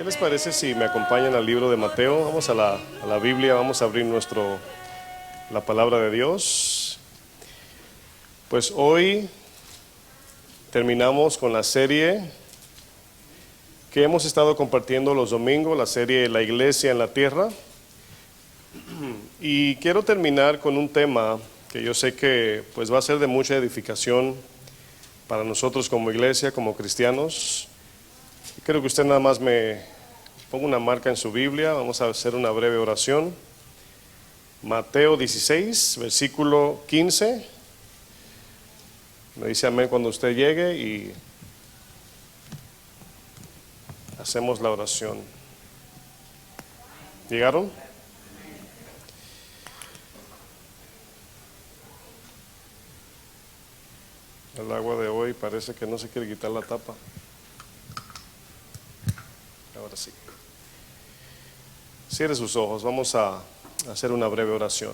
¿Qué les parece si me acompañan al libro de Mateo? Vamos a la Biblia, vamos a abrir la palabra de Dios. Pues hoy terminamos con la serie que hemos estado compartiendo los domingos, la serie La Iglesia en la Tierra. Y quiero terminar con un tema que yo sé que pues va a ser de mucha edificación para nosotros como iglesia, como cristianos. Quiero que usted nada más me ponga una marca en su Biblia. Vamos a hacer una breve oración. Mateo 16, versículo 15. Me dice amén cuando usted llegue y hacemos la oración. ¿Llegaron? El agua de hoy parece que no se quiere quitar la tapa. Ahora sí. Cierre sus ojos, vamos a hacer una breve oración.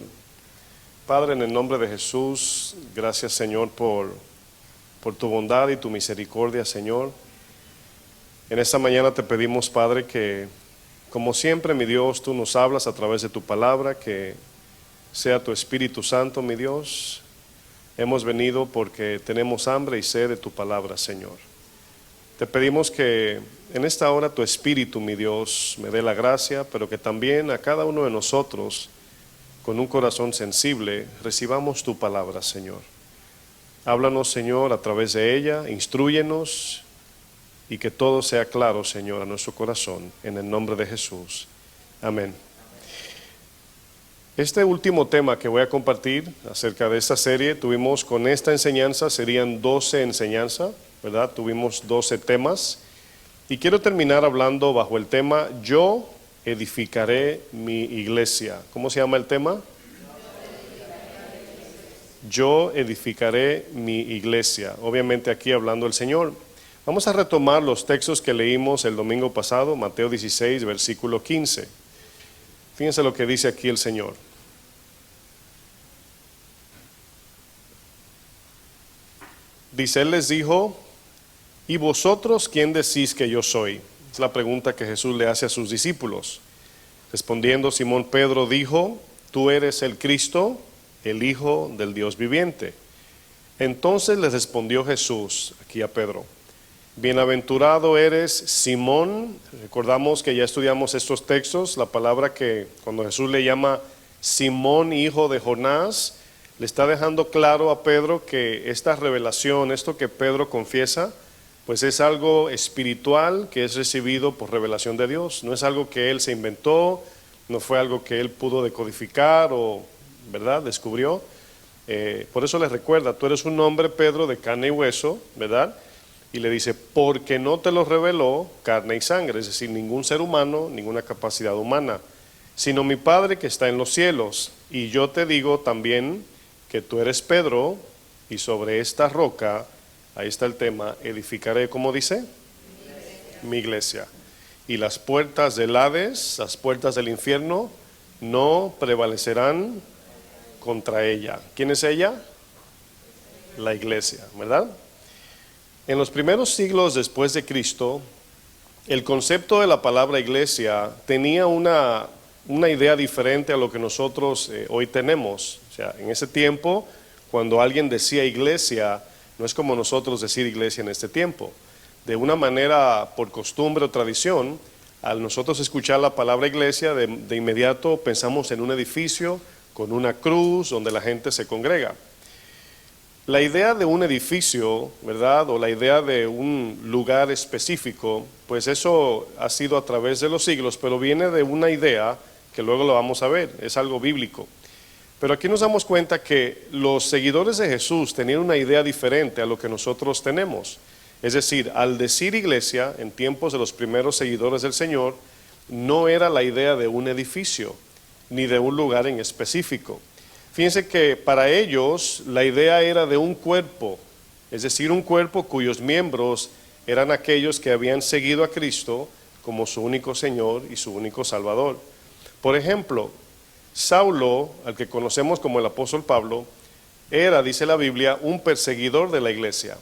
Padre, en el nombre de Jesús, gracias Señor por tu bondad y tu misericordia, Señor. En esta mañana te pedimos, Padre, que como siempre, mi Dios, tú nos hablas a través de tu palabra, que sea tu Espíritu Santo, mi Dios. Hemos venido porque tenemos hambre y sed de tu palabra, Señor. Te pedimos que en esta hora tu Espíritu, mi Dios, me dé la gracia, pero que también a cada uno de nosotros, con un corazón sensible, recibamos tu palabra, Señor. Háblanos, Señor, a través de ella, instrúyenos y que todo sea claro, Señor, a nuestro corazón, en el nombre de Jesús. Amén. Este último tema que voy a compartir acerca de esta serie, tuvimos con esta enseñanza, serían 12 enseñanzas, ¿verdad? Tuvimos 12 temas y quiero terminar hablando bajo el tema Yo edificaré mi iglesia. ¿Cómo se llama el tema? Yo edificaré mi iglesia. Obviamente aquí hablando el Señor. Vamos a retomar los textos que leímos el domingo pasado, Mateo 16, versículo 15. Fíjense lo que dice aquí el Señor. Dice, Él les dijo, ¿y vosotros quién decís que yo soy? Es la pregunta que Jesús le hace a sus discípulos. Respondiendo Simón Pedro dijo, tú eres el Cristo, el Hijo del Dios viviente. Entonces les respondió Jesús aquí a Pedro, bienaventurado eres Simón. Recordamos que ya estudiamos estos textos, la palabra que cuando Jesús le llama Simón, hijo de Jonás, le está dejando claro a Pedro que esta revelación, esto que Pedro confiesa, pues es algo espiritual que es recibido por revelación de Dios. No es algo que él se inventó, no fue algo que él pudo decodificar o, ¿verdad?, descubrió. Por eso les recuerda, tú eres un hombre, Pedro, de carne y hueso, ¿verdad? Y le dice, porque no te lo reveló carne y sangre, es decir, ningún ser humano, ninguna capacidad humana, sino mi Padre que está en los cielos. Y yo te digo también que tú eres Pedro, y sobre esta roca, ahí está el tema, edificaré, ¿cómo dice? Mi iglesia. Y las puertas del Hades, las puertas del infierno, no prevalecerán contra ella. ¿Quién es ella? La iglesia, ¿verdad? En los primeros siglos después de Cristo, el concepto de la palabra iglesia tenía una idea diferente a lo que nosotros hoy tenemos. O sea, en ese tiempo, cuando alguien decía iglesia, no es como nosotros decir iglesia en este tiempo. De una manera, por costumbre o tradición, al nosotros escuchar la palabra iglesia, de inmediato pensamos en un edificio con una cruz donde la gente se congrega. La idea de un edificio, ¿verdad?, o la idea de un lugar específico, pues eso ha sido a través de los siglos, pero viene de una idea que luego lo vamos a ver, es algo bíblico. Pero aquí nos damos cuenta que los seguidores de Jesús tenían una idea diferente a lo que nosotros tenemos. Es decir, al decir iglesia, en tiempos de los primeros seguidores del Señor, no era la idea de un edificio, ni de un lugar en específico. Fíjense que para ellos la idea era de un cuerpo, es decir, un cuerpo cuyos miembros eran aquellos que habían seguido a Cristo como su único Señor y su único Salvador. Por ejemplo, Saulo, al que conocemos como el apóstol Pablo, era, dice la Biblia, un perseguidor de la iglesia.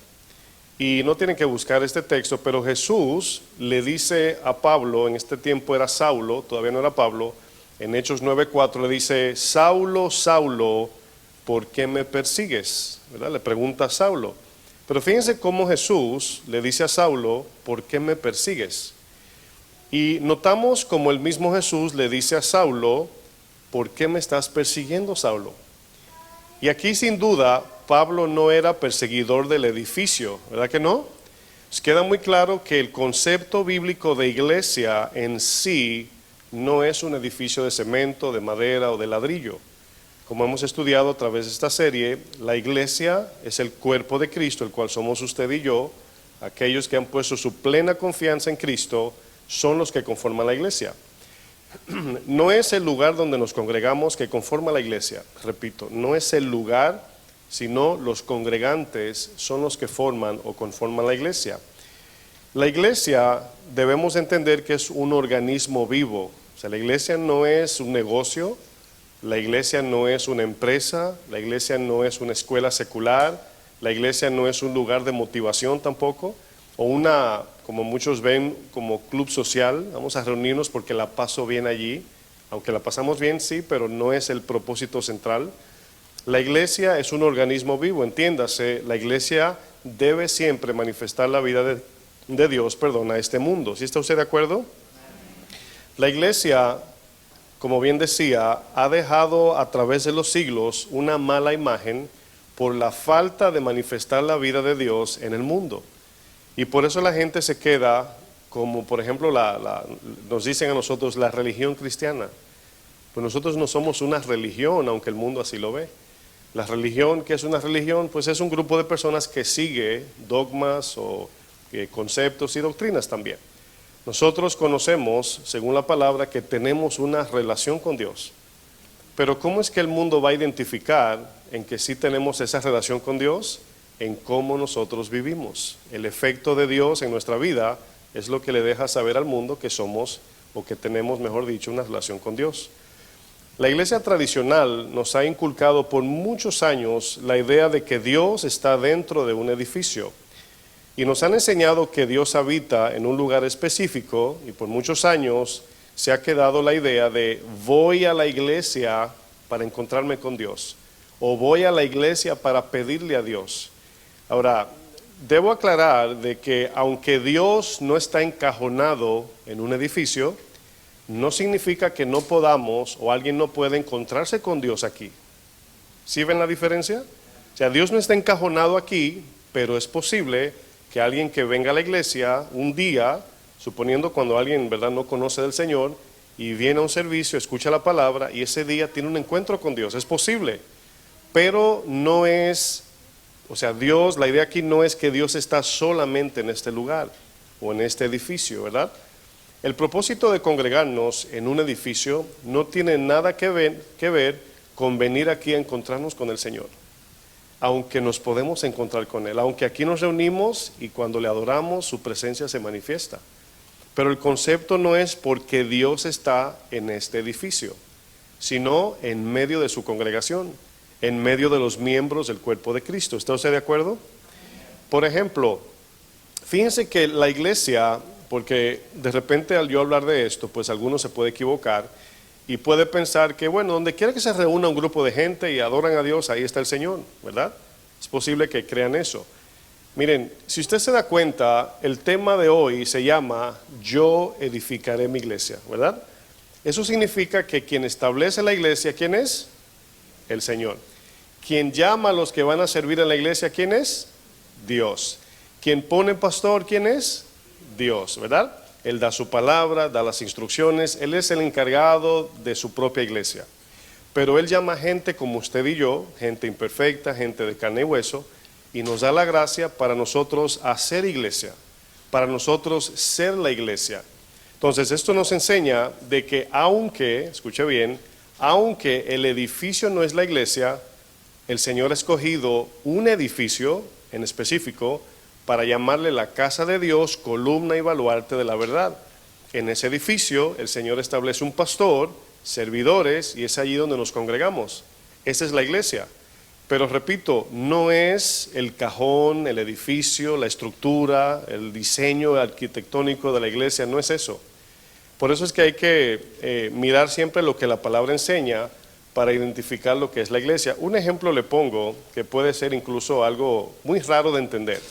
Y no tienen que buscar este texto, pero Jesús le dice a Pablo, en este tiempo era Saulo, todavía no era Pablo, en Hechos 9:4 le dice, Saulo, Saulo, ¿por qué me persigues? ¿Verdad? Le pregunta a Saulo. Pero fíjense cómo Jesús le dice a Saulo, ¿por qué me persigues? Y notamos como el mismo Jesús le dice a Saulo, ¿por qué me estás persiguiendo, Saulo? Y aquí sin duda Pablo no era perseguidor del edificio, ¿verdad que no? Pues queda muy claro que el concepto bíblico de iglesia en sí no es un edificio de cemento, de madera o de ladrillo. Como hemos estudiado a través de esta serie, la iglesia es el cuerpo de Cristo, el cual somos usted y yo. Aquellos que han puesto su plena confianza en Cristo son los que conforman la iglesia. No es el lugar donde nos congregamos que conforma la iglesia, repito, no es el lugar, sino los congregantes son los que forman o conforman la iglesia. La iglesia debemos entender que es un organismo vivo, o sea, la iglesia no es un negocio, la iglesia no es una empresa, la iglesia no es una escuela secular, la iglesia no es un lugar de motivación tampoco, o una, como muchos ven, como club social, vamos a reunirnos porque la paso bien allí, aunque la pasamos bien sí, pero no es el propósito central. La iglesia es un organismo vivo, entiéndase, la iglesia debe siempre manifestar la vida de Dios, a este mundo. ¿Sí está usted de acuerdo? La iglesia, como bien decía, ha dejado a través de los siglos una mala imagen por la falta de manifestar la vida de Dios en el mundo. Y por eso la gente se queda, como por ejemplo nos dicen a nosotros la religión cristiana. Pues nosotros no somos una religión, aunque el mundo así lo ve. La religión, ¿qué es una religión? Pues es un grupo de personas que sigue dogmas o conceptos y doctrinas también. Nosotros conocemos, según la palabra, que tenemos una relación con Dios. Pero ¿cómo es que el mundo va a identificar en que sí tenemos esa relación con Dios? En cómo nosotros vivimos. El efecto de Dios en nuestra vida es lo que le deja saber al mundo que somos, o que tenemos, mejor dicho, una relación con Dios. La iglesia tradicional nos ha inculcado por muchos años la idea de que Dios está dentro de un edificio. Y nos han enseñado que Dios habita en un lugar específico, y por muchos años se ha quedado la idea de voy a la iglesia para encontrarme con Dios, o voy a la iglesia para pedirle a Dios. Ahora, debo aclarar de que aunque Dios no está encajonado en un edificio, no significa que no podamos o alguien no puede encontrarse con Dios aquí. ¿Sí ven la diferencia? O sea, Dios no está encajonado aquí, pero es posible que alguien que venga a la iglesia un día, suponiendo cuando alguien, ¿verdad?, no conoce del Señor y viene a un servicio, escucha la palabra y ese día tiene un encuentro con Dios. Es posible, pero no es... O sea, Dios, la idea aquí no es que Dios está solamente en este lugar o en este edificio, ¿verdad? El propósito de congregarnos en un edificio no tiene nada que ver con venir aquí a encontrarnos con el Señor, aunque nos podemos encontrar con Él, aunque aquí nos reunimos y cuando le adoramos su presencia se manifiesta. Pero el concepto no es porque Dios está en este edificio, sino en medio de su congregación, en medio de los miembros del cuerpo de Cristo. ¿Está usted de acuerdo? Por ejemplo, fíjense que la iglesia, porque de repente al yo hablar de esto, pues alguno se puede equivocar y puede pensar que, bueno, donde quiera que se reúna un grupo de gente y adoran a Dios, ahí está el Señor, ¿verdad? Es posible que crean eso. Miren, si usted se da cuenta, el tema de hoy se llama Yo edificaré mi iglesia, ¿verdad? Eso significa que quien establece la iglesia, ¿quién es? El Señor. Quien llama a los que van a servir en la iglesia, ¿quién es? Dios. Quien pone pastor, ¿quién es? Dios, ¿verdad? Él da su palabra, da las instrucciones, Él es el encargado de su propia iglesia. Pero Él llama gente como usted y yo, gente imperfecta, gente de carne y hueso, y nos da la gracia para nosotros hacer iglesia, para nosotros ser la iglesia. Entonces esto nos enseña de que aunque, escuche bien, aunque el edificio no es la iglesia, el Señor ha escogido un edificio en específico para llamarle la casa de Dios, columna y baluarte de la verdad. En ese edificio el Señor establece un pastor, servidores, y es allí donde nos congregamos. Esa es la iglesia. Pero repito, no es el cajón, el edificio, la estructura, el diseño arquitectónico de la iglesia, no es eso. Por eso es que hay que mirar siempre lo que la palabra enseña para identificar lo que es la iglesia. Un ejemplo le pongo que puede ser incluso algo muy raro de entender.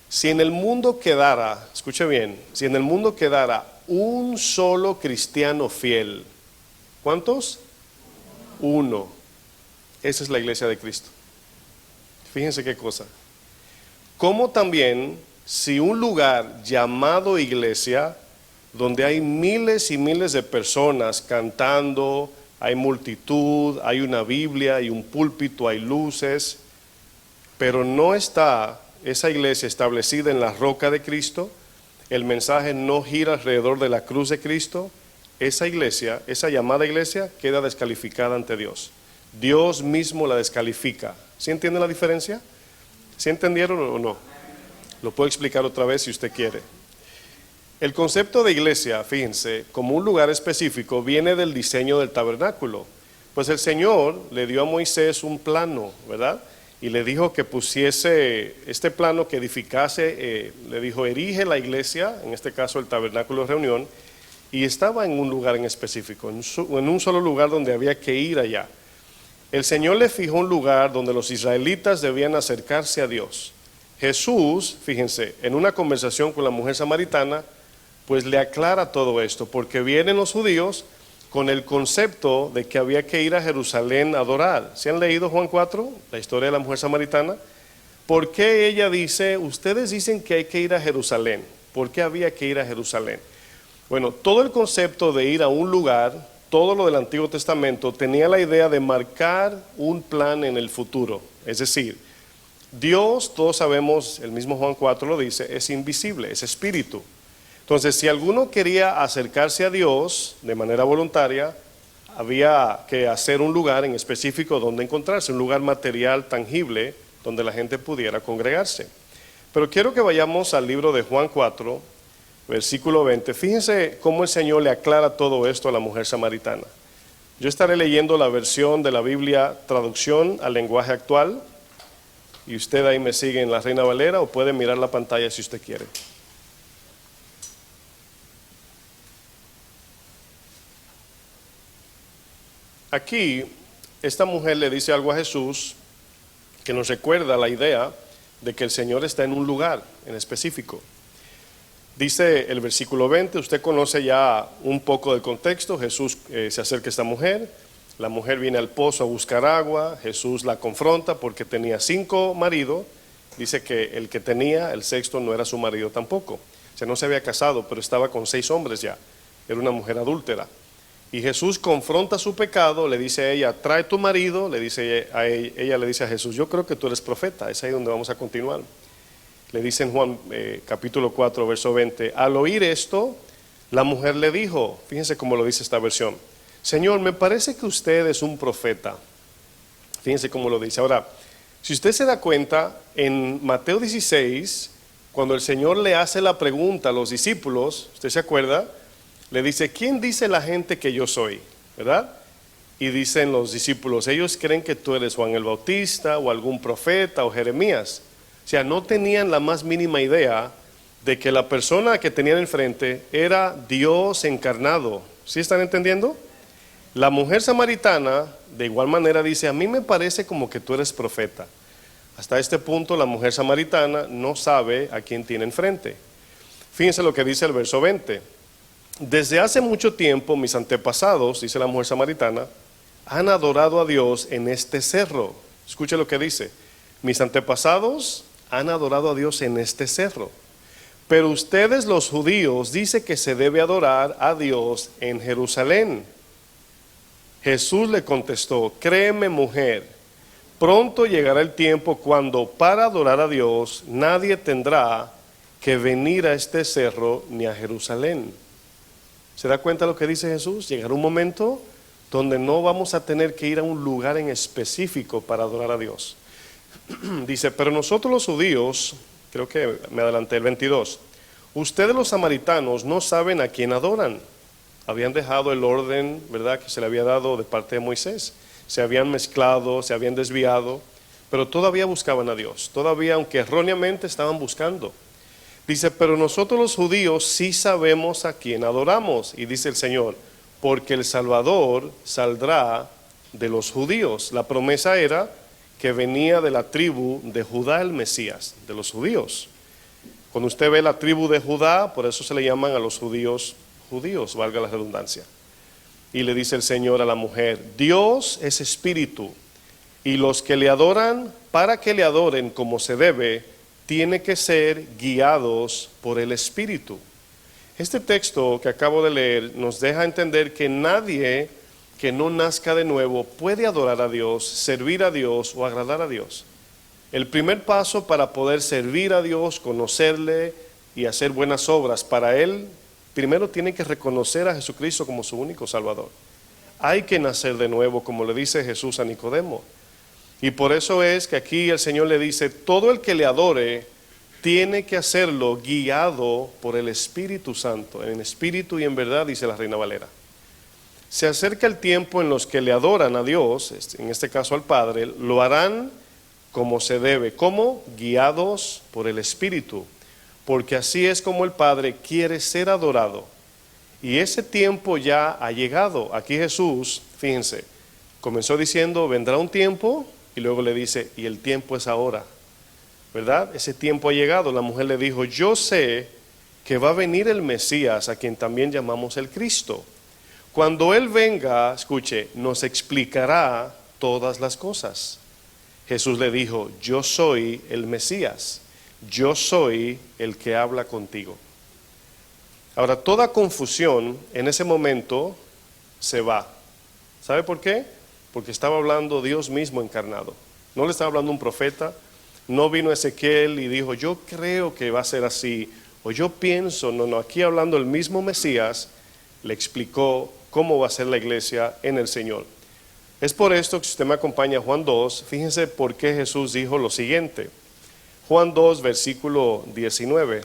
Si en el mundo quedara, escuche bien, si en el mundo quedara un solo cristiano fiel, ¿cuántos? Uno. Esa es la iglesia de Cristo. Fíjense qué cosa. Como también si un lugar llamado iglesia, donde hay miles y miles de personas cantando, hay multitud, hay una Biblia, hay un púlpito, hay luces, pero no está esa iglesia establecida en la roca de Cristo, el mensaje no gira alrededor de la cruz de Cristo, esa iglesia, esa llamada iglesia, queda descalificada ante Dios. Dios mismo la descalifica. ¿Sí entienden la diferencia? ¿Sí entendieron o no? Lo puedo explicar otra vez si usted quiere. El concepto de iglesia, fíjense, como un lugar específico, viene del diseño del tabernáculo. Pues el Señor le dio a Moisés un plano, ¿verdad? Y le dijo que pusiese este plano, que edificase, le dijo, erige la iglesia, en este caso el tabernáculo de reunión, y estaba en un lugar en específico, en un solo lugar donde había que ir allá. El Señor le fijó un lugar donde los israelitas debían acercarse a Dios. Jesús, fíjense, en una conversación con la mujer samaritana, pues le aclara todo esto, porque vienen los judíos con el concepto de que había que ir a Jerusalén a adorar. ¿Se han leído Juan 4, la historia de la mujer samaritana? ¿Por qué ella dice, ustedes dicen que hay que ir a Jerusalén? ¿Por qué había que ir a Jerusalén? Bueno, todo el concepto de ir a un lugar, todo lo del Antiguo Testamento tenía la idea de marcar un plan en el futuro. Es decir, Dios, todos sabemos, el mismo Juan 4 lo dice, es invisible, es espíritu. Entonces, si alguno quería acercarse a Dios de manera voluntaria, había que hacer un lugar en específico donde encontrarse, un lugar material, tangible, donde la gente pudiera congregarse. Pero quiero que vayamos al libro de Juan 4, versículo 20. Fíjense cómo el Señor le aclara todo esto a la mujer samaritana. Yo estaré leyendo la versión de la Biblia, traducción al lenguaje actual, y usted ahí me sigue en la Reina Valera o puede mirar la pantalla si usted quiere. Aquí, esta mujer le dice algo a Jesús que nos recuerda la idea de que el Señor está en un lugar en específico. Dice el versículo 20, usted conoce ya un poco del contexto. Jesús se acerca a esta mujer, la mujer viene al pozo a buscar agua, Jesús la confronta porque tenía 5 maridos, dice que el que tenía, el sexto, no era su marido tampoco, o sea, no se había casado, pero estaba con 6 hombres ya, era una mujer adúltera. Y Jesús confronta su pecado, le dice a ella, trae tu marido, le dice a ella le dice a Jesús, yo creo que tú eres profeta, es ahí donde vamos a continuar. Le dice en Juan capítulo 4, verso 20, al oír esto, la mujer le dijo, fíjense cómo lo dice esta versión, Señor, me parece que usted es un profeta. Fíjense cómo lo dice. Ahora, si usted se da cuenta, en Mateo 16, cuando el Señor le hace la pregunta a los discípulos, ¿usted se acuerda? Le dice, ¿quién dice la gente que yo soy? ¿Verdad? Y dicen los discípulos, ellos creen que tú eres Juan el Bautista o algún profeta o Jeremías. O sea, no tenían la más mínima idea de que la persona que tenían enfrente era Dios encarnado. ¿Sí están entendiendo? La mujer samaritana de igual manera dice, a mí me parece como que tú eres profeta. Hasta este punto la mujer samaritana no sabe a quién tiene enfrente. Fíjense lo que dice el verso 20. Desde hace mucho tiempo mis antepasados, dice la mujer samaritana, han adorado a Dios en este cerro. Escuche lo que dice. Mis antepasados han adorado a Dios en este cerro. Pero ustedes los judíos dicen que se debe adorar a Dios en Jerusalén. Jesús le contestó, créeme mujer, pronto llegará el tiempo cuando para adorar a Dios nadie tendrá que venir a este cerro ni a Jerusalén. ¿Se da cuenta lo que dice Jesús? Llegará un momento donde no vamos a tener que ir a un lugar en específico para adorar a Dios. Dice, pero nosotros los judíos, creo que me adelanté el 22, ustedes los samaritanos no saben a quién adoran. Habían dejado el orden, ¿verdad?, que se le había dado de parte de Moisés. se habían mezclado, se habían desviado, pero todavía buscaban a Dios, todavía aunque erróneamente estaban buscando. Dice, pero nosotros los judíos sí sabemos a quién adoramos, y dice el Señor, porque el Salvador saldrá de los judíos. La promesa era que venía de la tribu de Judá el Mesías, de los judíos. Cuando usted ve la tribu de Judá, por eso se le llaman a los judíos, valga la redundancia. Y le dice el Señor a la mujer, Dios es espíritu, y los que le adoran, para que le adoren como se debe, tiene que ser guiados por el espíritu. Este texto que acabo de leer nos deja entender que nadie que no nazca de nuevo puede adorar a Dios, servir a Dios o agradar a Dios. El primer paso para poder servir a Dios, conocerle y hacer buenas obras para Él, primero tiene que reconocer a Jesucristo como su único Salvador. Hay que nacer de nuevo, como le dice Jesús a Nicodemo. Y por eso es que aquí el Señor le dice, todo el que le adore tiene que hacerlo guiado por el Espíritu Santo, en espíritu y en verdad, dice la Reina Valera. Se acerca el tiempo en los que le adoran a Dios, en este caso al Padre, lo harán como se debe, como guiados por el Espíritu, porque así es como el Padre quiere ser adorado. Y ese tiempo ya ha llegado. Aquí Jesús, fíjense, comenzó diciendo, vendrá un tiempo, y luego le dice, y el tiempo es ahora, ¿verdad? Ese tiempo ha llegado. La mujer le dijo, yo sé que va a venir el Mesías, a quien también llamamos el Cristo. Cuando Él venga, escuche, nos explicará todas las cosas. Jesús le dijo, yo soy el Mesías, yo soy el que habla contigo. Ahora, toda confusión en ese momento se va. ¿Sabe por qué? Porque estaba hablando Dios mismo encarnado. No le estaba hablando un profeta, no vino Ezequiel y dijo, yo creo que va a ser así, o yo pienso, no, aquí hablando el mismo Mesías, le explicó cómo va a ser la iglesia en el Señor. Es por esto que si usted me acompaña a Juan 2, fíjense por qué Jesús dijo lo siguiente. Juan 2, versículo 19.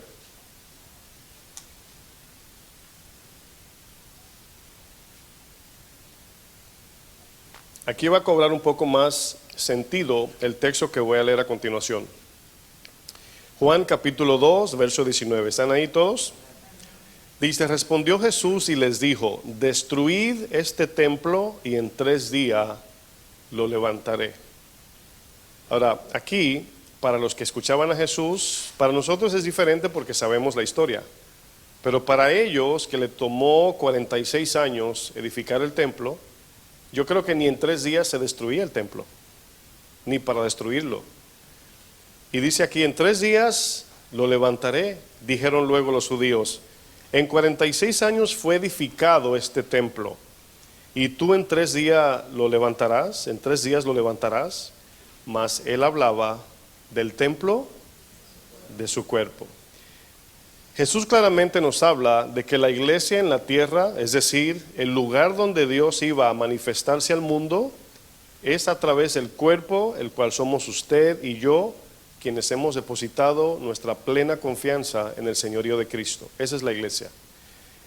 Aquí va a cobrar un poco más sentido el texto que voy a leer a continuación. Juan capítulo 2, verso 19. ¿Están ahí todos? Dice, respondió Jesús y les dijo, destruid este templo y en 3 días lo levantaré. Ahora, aquí, para los que escuchaban a Jesús, para nosotros es diferente porque sabemos la historia. Pero para ellos, que le tomó 46 años edificar el templo, yo creo que ni en 3 días se destruía el templo, ni para destruirlo. Y dice aquí, en 3 días lo levantaré, dijeron luego los judíos. En 46 años fue edificado este templo, y tú en 3 días lo levantarás, en 3 días lo levantarás. Mas él hablaba del templo de su cuerpo. Jesús claramente nos habla de que la iglesia en la tierra, es decir, el lugar donde Dios iba a manifestarse al mundo, es a través del cuerpo, el cual somos usted y yo, quienes hemos depositado nuestra plena confianza en el señorío de Cristo. Esa es la iglesia.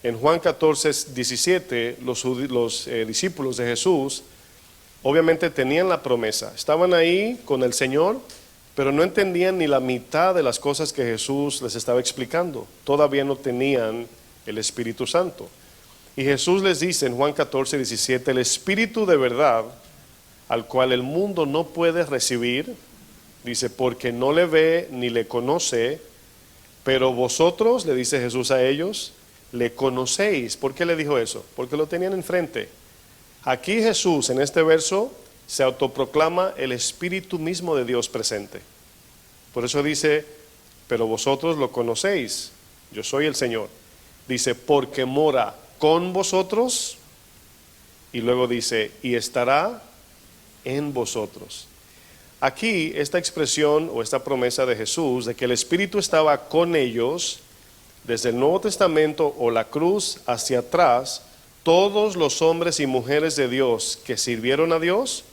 En Juan 14, 17, los discípulos de Jesús obviamente tenían la promesa, estaban ahí con el Señor, pero no entendían ni la mitad de las cosas que Jesús les estaba explicando. Todavía no tenían el Espíritu Santo. Y Jesús les dice en Juan 14, 17, el Espíritu de verdad, al cual el mundo no puede recibir, dice, porque no le ve ni le conoce, pero vosotros, le dice Jesús a ellos, le conocéis. ¿Por qué le dijo eso? Porque lo tenían enfrente. Aquí Jesús en este verso se autoproclama el Espíritu mismo de Dios presente. Por eso dice, pero vosotros lo conocéis, yo soy el Señor. Dice, porque mora con vosotros, y luego dice, y estará en vosotros. Aquí esta expresión o esta promesa de Jesús de que el Espíritu estaba con ellos desde el Nuevo Testamento o la cruz hacia atrás, todos los hombres y mujeres de Dios que sirvieron a Dios,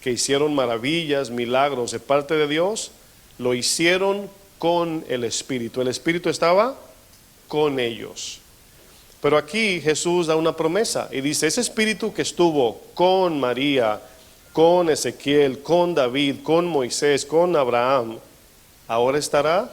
que hicieron maravillas, milagros de parte de Dios, lo hicieron con el Espíritu. El Espíritu estaba con ellos. Pero aquí Jesús da una promesa y dice, ese Espíritu que estuvo con María, con Ezequiel, con David, con Moisés, con Abraham, ahora estará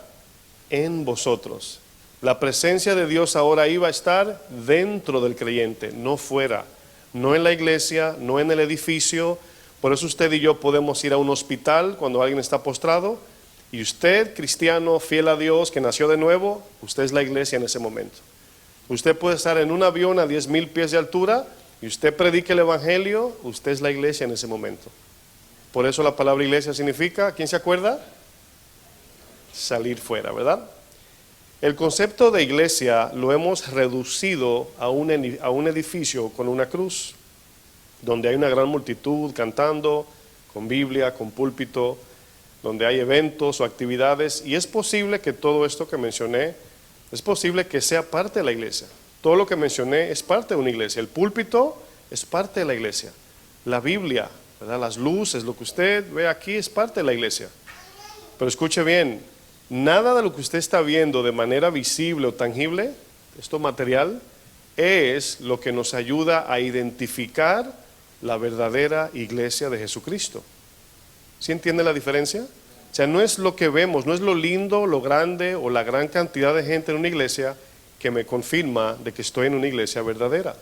en vosotros. La presencia de Dios ahora iba a estar dentro del creyente, no fuera, no en la iglesia, no en el edificio. Por eso usted y yo podemos ir a un hospital cuando alguien está postrado, y usted, cristiano, fiel a Dios, que nació de nuevo, usted es la iglesia en ese momento. Usted puede estar en un avión a 10,000 pies de altura y usted predica el evangelio, usted es la iglesia en ese momento. Por eso la palabra iglesia significa, ¿quién se acuerda? Salir fuera, ¿verdad? El concepto de iglesia lo hemos reducido a un edificio con una cruz, donde hay una gran multitud cantando, con Biblia, con púlpito, donde hay eventos o actividades, y es posible que todo esto que mencioné, es posible que sea parte de la iglesia. Todo lo que mencioné es parte de una iglesia. El púlpito es parte de la iglesia. La Biblia, ¿verdad? Las luces, lo que usted ve aquí es parte de la iglesia. Pero escuche bien, nada de lo que usted está viendo de manera visible o tangible, esto material, es lo que nos ayuda a identificar la verdadera iglesia de Jesucristo. ¿Sí entiende la diferencia? O sea, no es lo que vemos, no es lo lindo, lo grande o la gran cantidad de gente en una iglesia que me confirma de que estoy en una iglesia verdadera.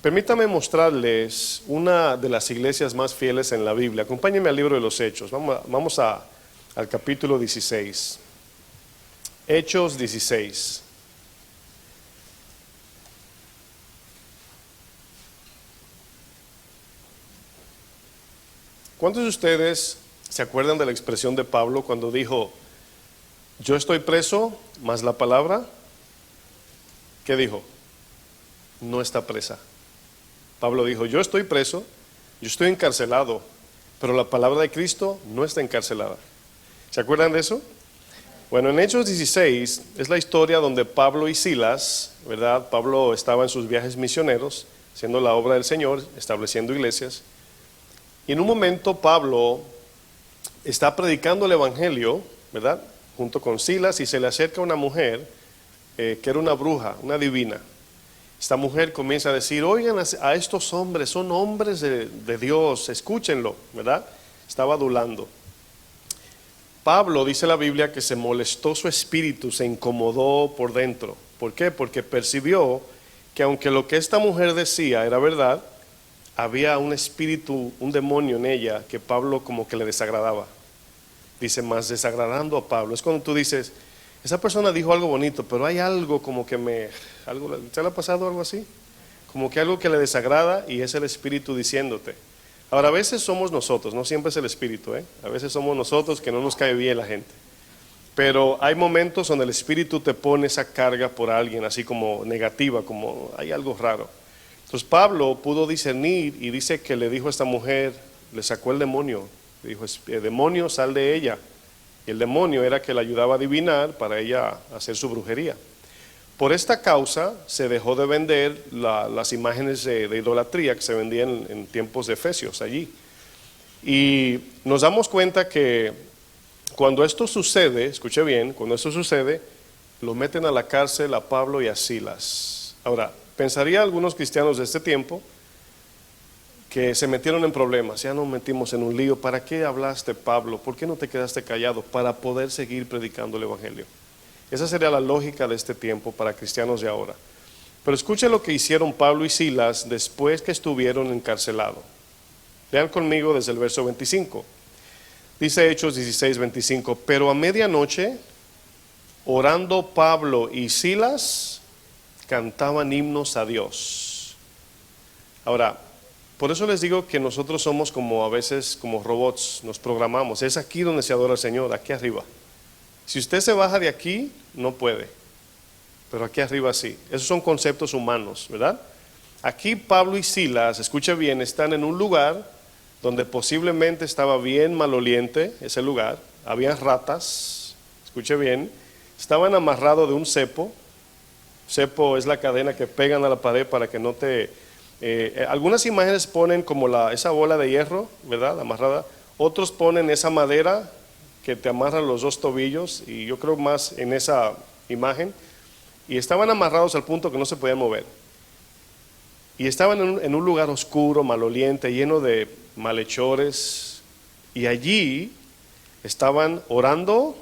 Permítame mostrarles una de las iglesias más fieles en la Biblia. Acompáñenme al libro de los Hechos. Vamos al capítulo 16. Hechos 16. ¿Cuántos de ustedes se acuerdan de la expresión de Pablo cuando dijo, yo estoy preso, mas la palabra, ¿qué dijo? No está presa. Pablo dijo, yo estoy preso, yo estoy encarcelado, pero la palabra de Cristo no está encarcelada. ¿Se acuerdan de eso? Bueno, en Hechos 16 es la historia donde Pablo y Silas, ¿verdad? Pablo estaba en sus viajes misioneros, haciendo la obra del Señor, estableciendo iglesias. Y en un momento Pablo está predicando el evangelio, ¿verdad? Junto con Silas, y se le acerca una mujer que era una bruja, una divina. Esta mujer comienza a decir, oigan a estos hombres, son hombres de Dios, escúchenlo, ¿verdad? Estaba adulando. Pablo, dice la Biblia, que se molestó su espíritu, se incomodó por dentro. ¿Por qué? Porque percibió que aunque lo que esta mujer decía era verdad, había un espíritu, un demonio en ella que Pablo como que le desagradaba. Dice, más desagradando a Pablo. Es cuando tú dices, esa persona dijo algo bonito, pero hay algo como que ¿te le ha pasado algo así? Como que algo que le desagrada y es el espíritu diciéndote. Ahora, a veces somos nosotros, no siempre es el espíritu, A veces somos nosotros que no nos cae bien la gente. Pero hay momentos donde el espíritu te pone esa carga por alguien, así como negativa, como hay algo raro. Entonces Pablo pudo discernir y dice que le dijo a esta mujer, le sacó el demonio, le dijo, demonio, sal de ella. Y el demonio era que le ayudaba a adivinar para ella hacer su brujería. Por esta causa se dejó de vender las imágenes de idolatría que se vendían en tiempos de Efesios allí. Y nos damos cuenta que cuando esto sucede, escuche bien, cuando esto sucede, lo meten a la cárcel a Pablo y a Silas. Ahora, pensaría algunos cristianos de este tiempo que se metieron en problemas, ya nos metimos en un lío. ¿Para qué hablaste, Pablo? ¿Por qué no te quedaste callado? Para poder seguir predicando el evangelio. Esa sería la lógica de este tiempo para cristianos de ahora. Pero escuchen lo que hicieron Pablo y Silas después que estuvieron encarcelados. Vean conmigo desde el verso 25. Dice Hechos 16, 25, pero a medianoche, orando Pablo y Silas, cantaban himnos a Dios. Ahora, por eso les digo que nosotros somos como a veces como robots, nos programamos. Es aquí donde se adora al Señor, aquí arriba. Si usted se baja de aquí, no puede, pero aquí arriba sí. Esos son conceptos humanos, ¿verdad? Aquí Pablo y Silas, escuche bien, están en un lugar donde posiblemente estaba bien maloliente ese lugar, había ratas, escuche bien, estaban amarrados de un cepo. Cepo es la cadena que pegan a la pared para que no te... algunas imágenes ponen como esa bola de hierro, ¿verdad? Amarrada. Otros ponen esa madera que te amarran los dos tobillos, y yo creo más en esa imagen. Y estaban amarrados al punto que no se podían mover. Y estaban en un lugar oscuro, maloliente, lleno de malhechores, y allí estaban orando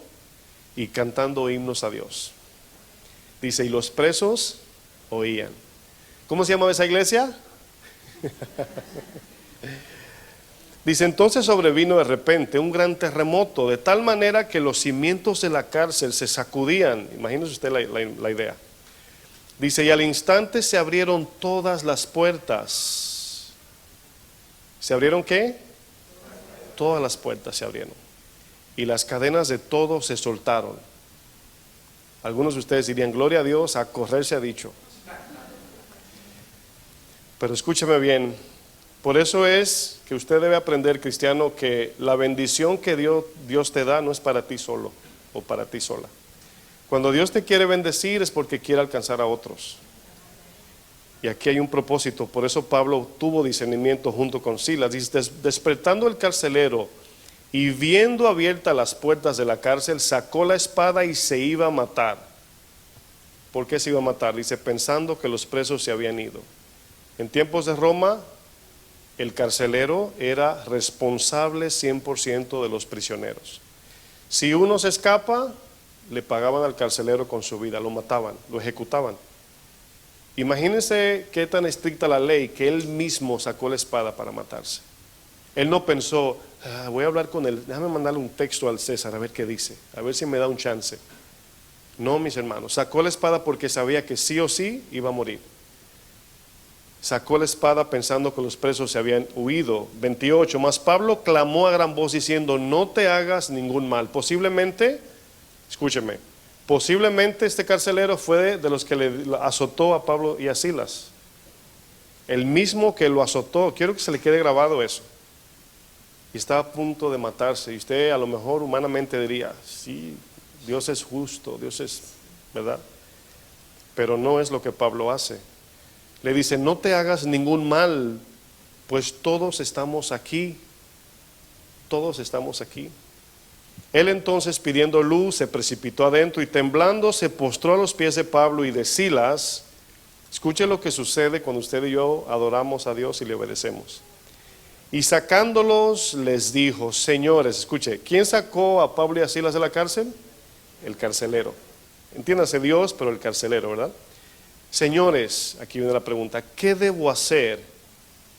y cantando himnos a Dios. Dice, y los presos oían. ¿Cómo se llamaba esa iglesia? Dice, entonces sobrevino de repente un gran terremoto, de tal manera que los cimientos de la cárcel se sacudían. Imagínese usted la idea. Dice, y al instante se abrieron todas las puertas. ¿Se abrieron qué? Todas las puertas se abrieron. Y las cadenas de todos se soltaron. Algunos de ustedes dirían, gloria a Dios, a correr se ha dicho. Pero escúcheme bien, por eso es que usted debe aprender, cristiano, que la bendición que Dios te da no es para ti solo o para ti sola. Cuando Dios te quiere bendecir es porque quiere alcanzar a otros. Y aquí hay un propósito, por eso Pablo tuvo discernimiento junto con Silas. Dice, despertando el carcelero y viendo abiertas las puertas de la cárcel, sacó la espada y se iba a matar. ¿Por qué se iba a matar? Dice, pensando que los presos se habían ido. En tiempos de Roma, el carcelero era responsable 100% de los prisioneros. Si uno se escapa, le pagaban al carcelero con su vida, lo mataban, lo ejecutaban. Imagínense qué tan estricta la ley que él mismo sacó la espada para matarse. Él no pensó, voy a hablar con él, déjame mandarle un texto al César a ver qué dice, a ver si me da un chance. No, mis hermanos, sacó la espada porque sabía que sí o sí iba a morir. Sacó la espada pensando que los presos se habían huido. 28, mas Pablo clamó a gran voz diciendo, no te hagas ningún mal. Posiblemente, escúcheme, posiblemente este carcelero fue de los que le azotó a Pablo y a Silas. El mismo que lo azotó, quiero que se le quede grabado eso. Y estaba a punto de matarse. Y usted a lo mejor humanamente diría, sí, Dios es justo, Dios es, ¿verdad? Pero no es lo que Pablo hace. Le dice, no te hagas ningún mal, pues todos estamos aquí. Todos estamos aquí. Él entonces, pidiendo luz, se precipitó adentro y temblando se postró a los pies de Pablo y de Silas. Escuche lo que sucede cuando usted y yo adoramos a Dios y le obedecemos. Y sacándolos les dijo, señores, escuche, ¿quién sacó a Pablo y a Silas de la cárcel? El carcelero. Entiéndase Dios, pero el carcelero, ¿verdad? Señores, aquí viene la pregunta, ¿qué debo hacer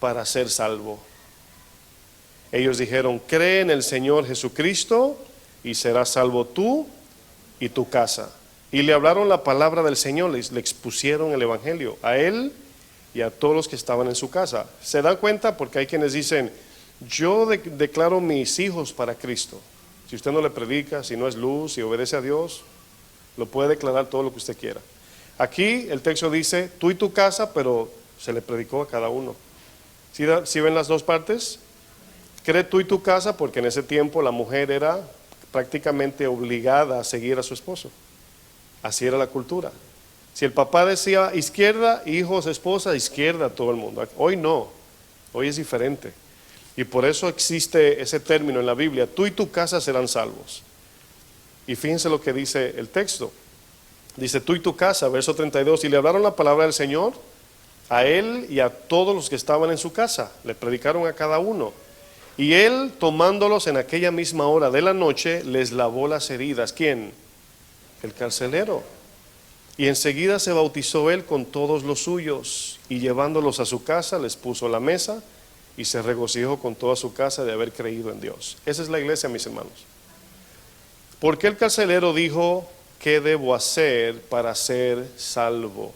para ser salvo? Ellos dijeron, cree en el Señor Jesucristo y serás salvo tú y tu casa. Y le hablaron la palabra del Señor, le expusieron el evangelio a él y a todos los que estaban en su casa. ¿Se dan cuenta? Porque hay quienes dicen, yo declaro mis hijos para Cristo. Si usted no le predica, si no es luz, si obedece a Dios, lo puede declarar todo lo que usted quiera. Aquí el texto dice, tú y tu casa, pero se le predicó a cada uno. ¿Sí ven las dos partes? Cree tú y tu casa, porque en ese tiempo la mujer era prácticamente obligada a seguir a su esposo. Así era la cultura. Si el papá decía izquierda, hijos, esposa, izquierda, todo el mundo. Hoy no, hoy es diferente. Y por eso existe ese término en la Biblia, tú y tu casa serán salvos. Y fíjense lo que dice el texto. Dice, tú y tu casa, verso 32, y le hablaron la palabra del Señor a él y a todos los que estaban en su casa. Le predicaron a cada uno. Y él, tomándolos en aquella misma hora de la noche, les lavó las heridas. ¿Quién? El carcelero. Y enseguida se bautizó él con todos los suyos, y llevándolos a su casa, les puso la mesa, y se regocijó con toda su casa de haber creído en Dios. Esa es la iglesia, mis hermanos. ¿Por qué el carcelero dijo, qué debo hacer para ser salvo?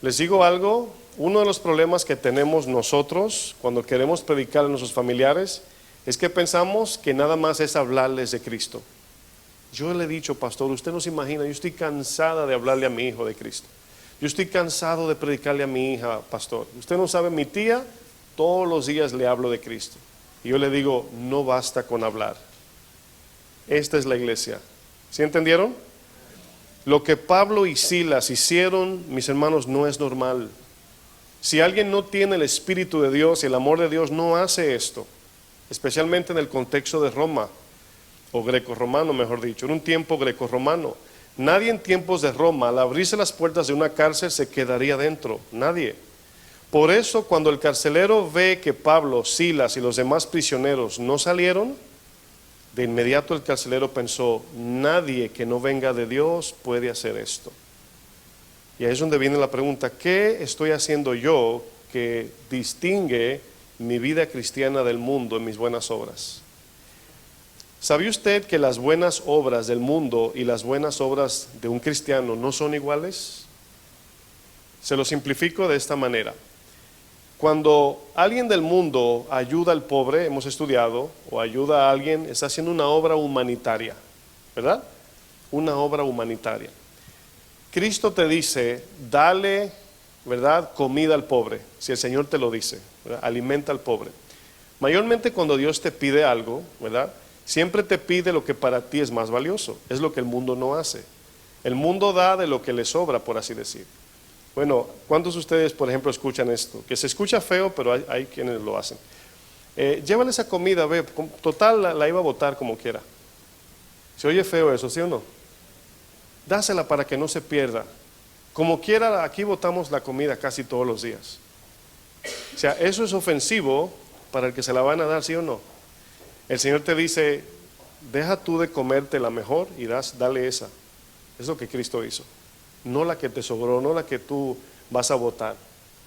Les digo algo, uno de los problemas que tenemos nosotros cuando queremos predicar a nuestros familiares es que pensamos que nada más es hablarles de Cristo. Yo le he dicho, pastor, usted no se imagina, yo estoy cansada de hablarle a mi hijo de Cristo. Yo estoy cansado de predicarle a mi hija, pastor. Usted no sabe, mi tía, todos los días le hablo de Cristo. Y yo le digo, no basta con hablar. Esta es la iglesia. ¿Sí entendieron? Lo que Pablo y Silas hicieron, mis hermanos, no es normal. Si alguien no tiene el Espíritu de Dios y el amor de Dios, no hace esto. Especialmente en el contexto de Roma, o greco-romano, mejor dicho, en un tiempo greco-romano. Nadie en tiempos de Roma, al abrirse las puertas de una cárcel, se quedaría dentro. Nadie. Por eso cuando el carcelero ve que Pablo, Silas y los demás prisioneros no salieron, de inmediato el carcelero pensó, nadie que no venga de Dios puede hacer esto. Y ahí es donde viene la pregunta, ¿qué estoy haciendo yo que distingue mi vida cristiana del mundo en mis buenas obras? ¿Sabe usted que las buenas obras del mundo y las buenas obras de un cristiano no son iguales? Se lo simplifico de esta manera. Cuando alguien del mundo ayuda al pobre, hemos estudiado, o ayuda a alguien, está haciendo una obra humanitaria, ¿verdad? Una obra humanitaria. Cristo te dice, dale, ¿verdad?, comida al pobre, si el Señor te lo dice, ¿verdad? Alimenta al pobre. Mayormente cuando Dios te pide algo, ¿verdad?, siempre te pide lo que para ti es más valioso, es lo que el mundo no hace. El mundo da de lo que le sobra, por así decir. Bueno, ¿cuántos de ustedes, por ejemplo, escuchan esto? Que se escucha feo, pero hay quienes lo hacen. Llévale esa comida, ve, total la iba a botar como quiera. ¿Se oye feo eso, sí o no? Dásela para que no se pierda. Como quiera, aquí botamos la comida casi todos los días. O sea, eso es ofensivo para el que se la van a dar, ¿sí o no? El Señor te dice, deja tú de comerte la mejor y dale esa. Es lo que Cristo hizo. No la que te sobró, no la que tú vas a botar.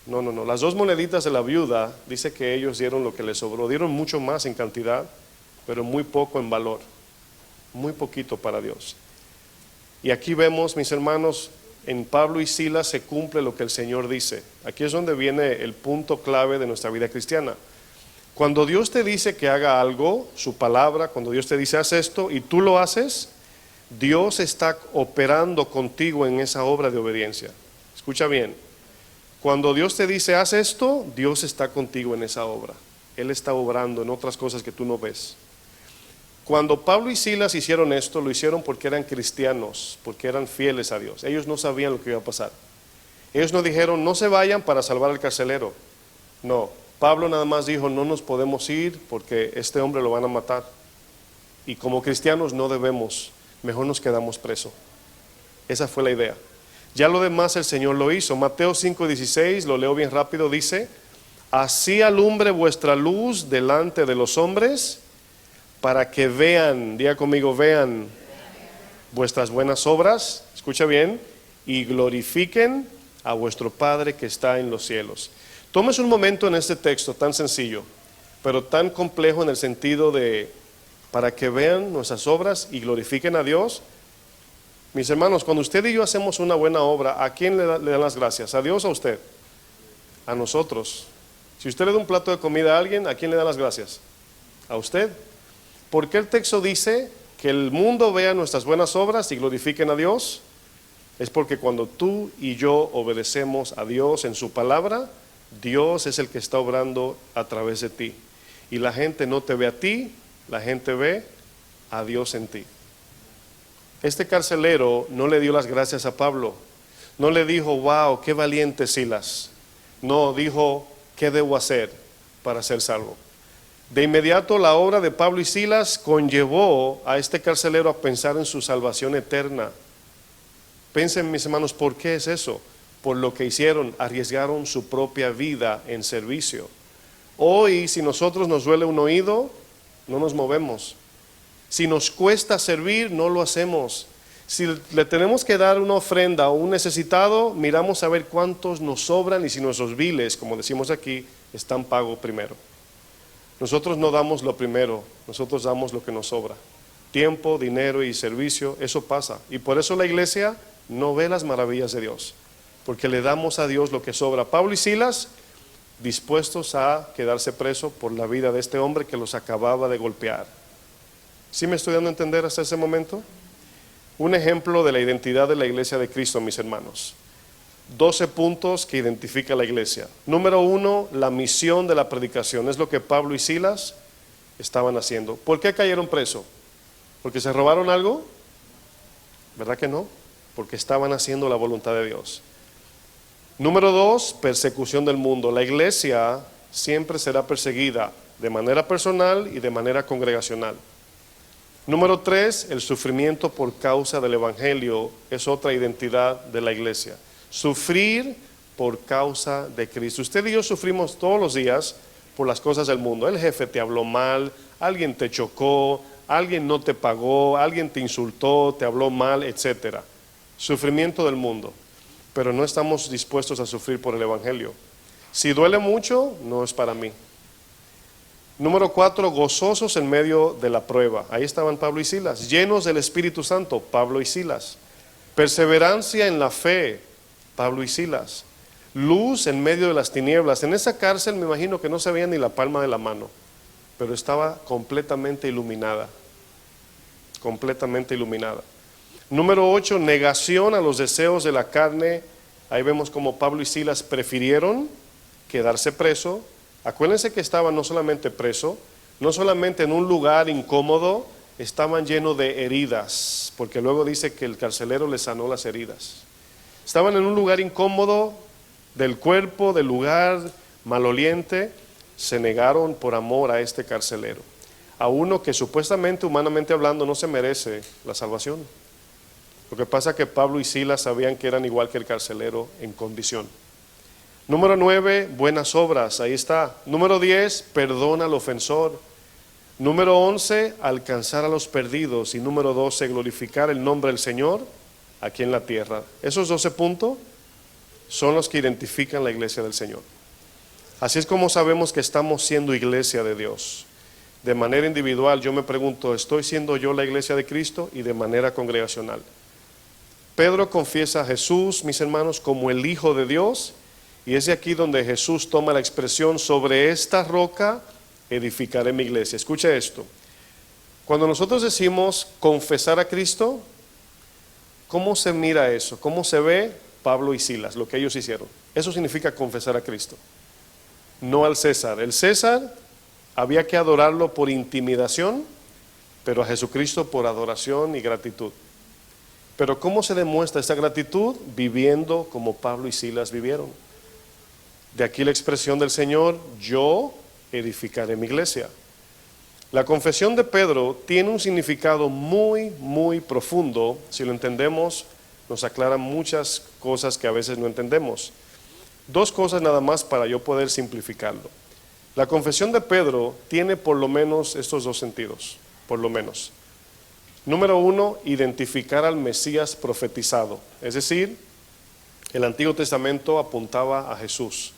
No. Las 2 moneditas de la viuda, dice que ellos dieron lo que les sobró. Dieron mucho más en cantidad, pero muy poco en valor. Muy poquito para Dios. Y aquí vemos, mis hermanos, en Pablo y Silas se cumple lo que el Señor dice. Aquí es donde viene el punto clave de nuestra vida cristiana. Cuando Dios te dice que haga algo, su palabra, cuando Dios te dice haz esto y tú lo haces, Dios está operando contigo en esa obra de obediencia. Escucha bien, cuando Dios te dice haz esto, Dios está contigo en esa obra. Él está obrando en otras cosas que tú no ves. Cuando Pablo y Silas hicieron esto, lo hicieron porque eran cristianos, porque eran fieles a Dios. Ellos no sabían lo que iba a pasar. Ellos no dijeron, no se vayan para salvar al carcelero. No, Pablo nada más dijo, no nos podemos ir porque este hombre lo van a matar. Y como cristianos no debemos, mejor nos quedamos presos. Esa fue la idea. Ya lo demás el Señor lo hizo. Mateo 5:16, lo leo bien rápido, dice, así alumbre vuestra luz delante de los hombres, para que vean, diga conmigo, vean vuestras buenas obras, escucha bien, y glorifiquen a vuestro Padre que está en los cielos. Tomes un momento en este texto tan sencillo, pero tan complejo en el sentido de, para que vean nuestras obras y glorifiquen a Dios. Mis hermanos, cuando usted y yo hacemos una buena obra, ¿a quién le dan las gracias? ¿A Dios o a usted? A nosotros. Si usted le da un plato de comida a alguien, ¿a quién le dan las gracias? A usted. ¿Por qué el texto dice que el mundo vea nuestras buenas obras y glorifiquen a Dios? Es porque cuando tú y yo obedecemos a Dios en su palabra, Dios es el que está obrando a través de ti. Y la gente no te ve a ti, la gente ve a Dios en ti. Este carcelero no le dio las gracias a Pablo. No le dijo, wow, qué valiente Silas. No, dijo, ¿qué debo hacer para ser salvo? De inmediato la obra de Pablo y Silas conllevó a este carcelero a pensar en su salvación eterna. Piensen, mis hermanos, ¿por qué es eso? Por lo que hicieron, arriesgaron su propia vida en servicio. Hoy, si nosotros nos duele un oído, no nos movemos. Si nos cuesta servir, no lo hacemos. Si le tenemos que dar una ofrenda a un necesitado, miramos a ver cuántos nos sobran y si nuestros biles, como decimos aquí, están pagos primero. Nosotros no damos lo primero, nosotros damos lo que nos sobra. Tiempo, dinero y servicio, eso pasa. Y por eso la iglesia no ve las maravillas de Dios, porque le damos a Dios lo que sobra. Pablo y Silas, dispuestos a quedarse presos por la vida de este hombre que los acababa de golpear. ¿Sí me estoy dando a entender hasta ese momento? Un ejemplo de la identidad de la iglesia de Cristo, mis hermanos. 12 puntos que identifica la iglesia. Número 1, la misión de la predicación. Es lo que Pablo y Silas estaban haciendo. ¿Por qué cayeron presos? ¿Porque se robaron algo? ¿Verdad que no? Porque estaban haciendo la voluntad de Dios. Número 2, persecución del mundo. La iglesia siempre será perseguida de manera personal y de manera congregacional. Número 3, el sufrimiento por causa del evangelio es otra identidad de la iglesia. Sufrir por causa de Cristo. Usted y yo sufrimos todos los días por las cosas del mundo. El jefe te habló mal, alguien te chocó, alguien no te pagó, alguien te insultó, te habló mal, etc. Sufrimiento del mundo. Pero no estamos dispuestos a sufrir por el Evangelio. Si duele mucho, no es para mí. Número 4, gozosos en medio de la prueba. Ahí estaban Pablo y Silas, llenos del Espíritu Santo, Pablo y Silas. Perseverancia en la fe, Pablo y Silas. Luz en medio de las tinieblas. En esa cárcel me imagino que no se veía ni la palma de la mano, pero estaba completamente iluminada. Completamente iluminada. Número 8, negación a los deseos de la carne. Ahí vemos como Pablo y Silas prefirieron quedarse preso. Acuérdense que estaban no solamente preso, no solamente en un lugar incómodo, estaban llenos de heridas, porque luego dice que el carcelero les sanó las heridas. Estaban en un lugar incómodo del cuerpo, del lugar maloliente. Se negaron por amor a este carcelero, a uno que supuestamente, humanamente hablando, no se merece la salvación. Lo que pasa es que Pablo y Silas sabían que eran igual que el carcelero en condición. Número 9, buenas obras, ahí está. Número 10, perdona al ofensor. Número 11, alcanzar a los perdidos. Y número 12, glorificar el nombre del Señor aquí en la tierra. Esos 12 puntos son los que identifican la iglesia del Señor. Así es como sabemos que estamos siendo iglesia de Dios. De manera individual yo me pregunto, ¿estoy siendo yo la iglesia de Cristo? Y de manera congregacional. Pedro confiesa a Jesús, mis hermanos, como el Hijo de Dios. Y es de aquí donde Jesús toma la expresión, sobre esta roca edificaré mi iglesia. Escuche esto. Cuando nosotros decimos confesar a Cristo, ¿cómo se mira eso? ¿Cómo se ve Pablo y Silas, lo que ellos hicieron? Eso significa confesar a Cristo, no al César. El César había que adorarlo por intimidación, pero a Jesucristo por adoración y gratitud. Pero ¿cómo se demuestra esta gratitud? Viviendo como Pablo y Silas vivieron. De aquí la expresión del Señor, yo edificaré mi iglesia. La confesión de Pedro tiene un significado muy, muy profundo. Si lo entendemos, nos aclara muchas cosas que a veces no entendemos. Dos cosas nada más para yo poder simplificarlo. La confesión de Pedro tiene por lo menos estos dos sentidos, por lo menos. Número 1, identificar al Mesías profetizado. Es decir, el Antiguo Testamento apuntaba a Jesús.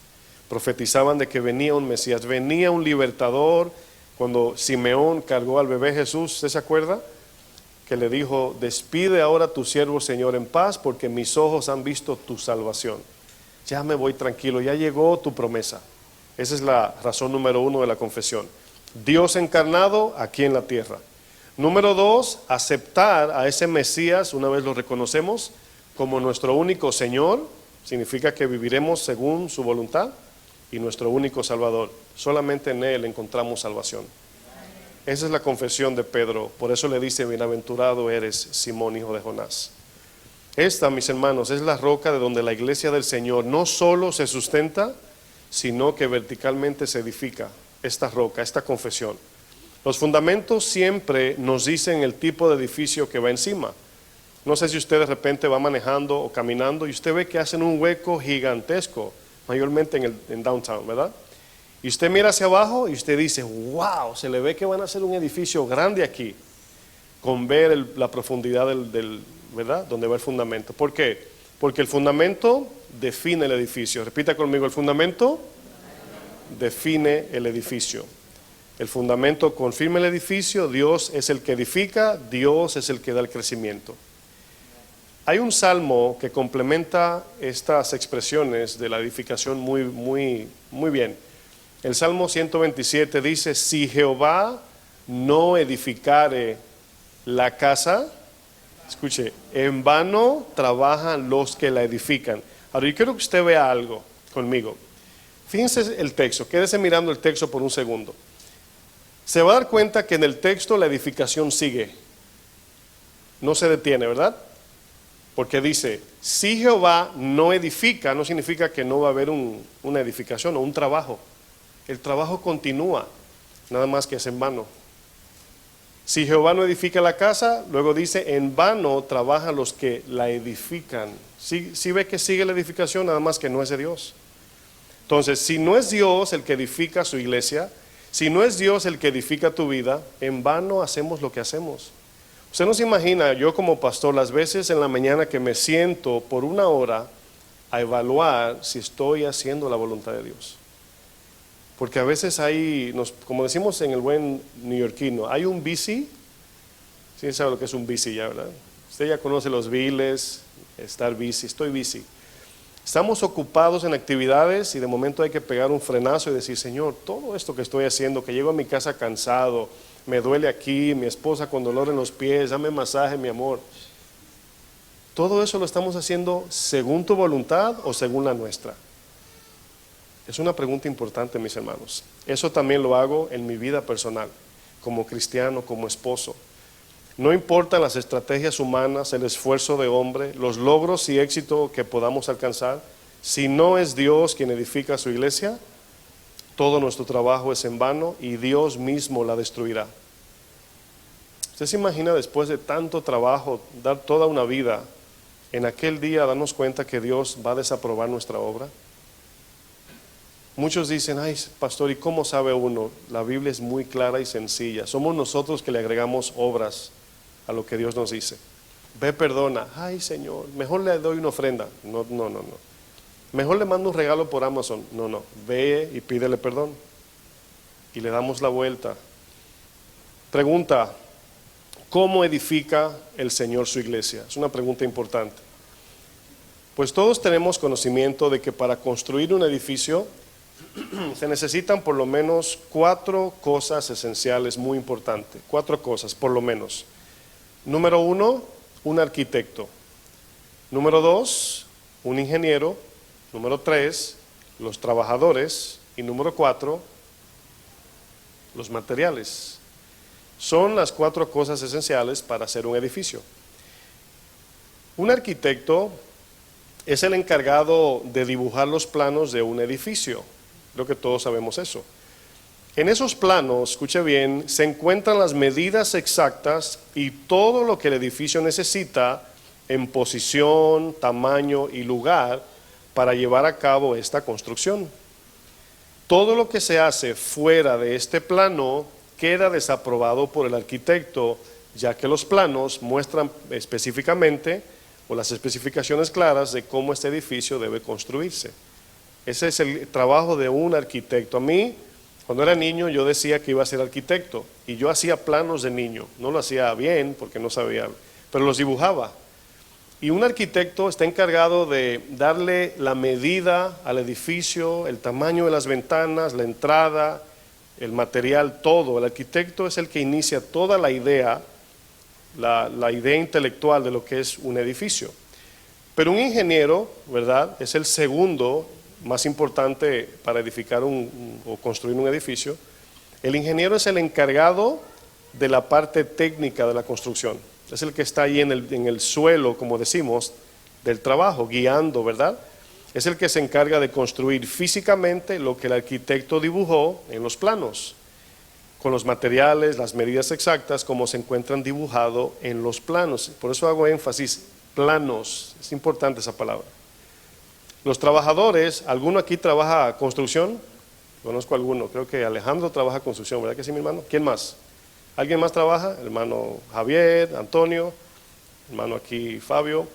Profetizaban de que venía un Mesías, venía un libertador. Cuando Simeón cargó al bebé Jesús, ¿usted se acuerda? Que le dijo, despide ahora a tu siervo Señor en paz, porque mis ojos han visto tu salvación. Ya me voy tranquilo, ya llegó tu promesa. Esa es la razón número 1 de la confesión. Dios encarnado aquí en la tierra. Número 2, aceptar a ese Mesías, una vez lo reconocemos, como nuestro único Señor. Significa que viviremos según su voluntad. Y nuestro único Salvador. Solamente en Él encontramos salvación. Esa es la confesión de Pedro. Por eso le dice, bienaventurado eres, Simón, hijo de Jonás. Esta, mis hermanos, es la roca de donde la iglesia del Señor no solo se sustenta, sino que verticalmente se edifica. Esta roca, esta confesión. Los fundamentos siempre nos dicen el tipo de edificio que va encima. No sé si usted de repente va manejando o caminando y usted ve que hacen un hueco gigantesco, mayormente en downtown, ¿verdad? Y usted mira hacia abajo y usted dice, wow, se le ve que van a hacer un edificio grande aquí, con ver la profundidad ¿verdad? Donde va el fundamento. ¿Por qué? Porque el fundamento define el edificio. Repita conmigo, el fundamento define el edificio. El fundamento confirma el edificio, Dios es el que edifica, Dios es el que da el crecimiento. Hay un salmo que complementa estas expresiones de la edificación muy bien. El Salmo 127 dice, si Jehová no edificare la casa, escuche, en vano trabajan los que la edifican. Ahora yo quiero que usted vea algo conmigo. Fíjense el texto, quédese mirando el texto por un segundo. Se va a dar cuenta que en el texto la edificación sigue, no se detiene, ¿verdad? Porque dice, si Jehová no edifica, no significa que no va a haber una edificación o un trabajo. El trabajo continúa, nada más que es en vano. Si Jehová no edifica la casa, luego dice, en vano trabajan los que la edifican. Si ve que sigue la edificación, nada más que no es de Dios. Entonces, si no es Dios el que edifica su iglesia, si no es Dios el que edifica tu vida, en vano hacemos lo que hacemos. Usted no se imagina, yo como pastor, las veces en la mañana que me siento por una hora a evaluar si estoy haciendo la voluntad de Dios. Porque a veces hay, como decimos en el buen neoyorquino, hay un busy. ¿Sí sabe lo que es un busy ya, verdad? Usted ya conoce los biles, estar busy, estoy busy. Estamos ocupados en actividades y de momento hay que pegar un frenazo y decir, Señor, todo esto que estoy haciendo, que llego a mi casa cansado, me duele aquí, mi esposa con dolor en los pies, dame masaje, mi amor. Todo eso lo estamos haciendo según tu voluntad o según la nuestra. Es una pregunta importante, mis hermanos. Eso también lo hago en mi vida personal, como cristiano, como esposo. No importan las estrategias humanas, el esfuerzo de hombre, los logros y éxito que podamos alcanzar. Si no es Dios quien edifica su iglesia, todo nuestro trabajo es en vano y Dios mismo la destruirá. ¿Usted se imagina después de tanto trabajo, dar toda una vida, en aquel día darnos cuenta que Dios va a desaprobar nuestra obra? Muchos dicen, ay pastor, ¿y cómo sabe uno? La Biblia es muy clara y sencilla. Somos nosotros que le agregamos obras a lo que Dios nos dice. Ve, perdona. Ay Señor, mejor le doy una ofrenda. No. Mejor le mando un regalo por Amazon. No. Ve y pídele perdón. Y le damos la vuelta. Pregunta, ¿cómo edifica el Señor su iglesia? Es una pregunta importante. Pues todos tenemos conocimiento de que para construir un edificio se necesitan por lo menos 4 cosas esenciales muy importantes. 4 cosas, por lo menos. Número 1, un arquitecto. Número 2, un ingeniero. Número 3, los trabajadores. Y número 4, los materiales. Son las 4 cosas esenciales para hacer un edificio. Un arquitecto es el encargado de dibujar los planos de un edificio. Creo que todos sabemos eso. En esos planos, escuche bien, se encuentran las medidas exactas y todo lo que el edificio necesita en posición, tamaño y lugar para llevar a cabo esta construcción. Todo lo que se hace fuera de este plano queda desaprobado por el arquitecto, ya que los planos muestran específicamente o las especificaciones claras de cómo este edificio debe construirse. Ese es el trabajo de un arquitecto. A mí, cuando era niño, yo decía que iba a ser arquitecto y yo hacía planos de niño. No lo hacía bien porque no sabía, pero los dibujaba. Y un arquitecto está encargado de darle la medida al edificio, el tamaño de las ventanas, la entrada, el material, todo. El arquitecto es el que inicia toda la idea, la idea intelectual de lo que es un edificio. Pero un ingeniero, ¿verdad?, es el segundo más importante para edificar o construir un edificio. El ingeniero es el encargado de la parte técnica de la construcción. Es el que está ahí en el suelo, como decimos, del trabajo, guiando, ¿verdad? Es el que se encarga de construir físicamente lo que el arquitecto dibujó en los planos, con los materiales, las medidas exactas, como se encuentran dibujados en los planos. Por eso hago énfasis, planos, es importante esa palabra. Los trabajadores, ¿alguno aquí trabaja construcción? Conozco a alguno, creo que Alejandro trabaja construcción, ¿verdad que sí, mi hermano? ¿Quién más? ¿Alguien más trabaja? Hermano Javier, Antonio, hermano aquí Fabio.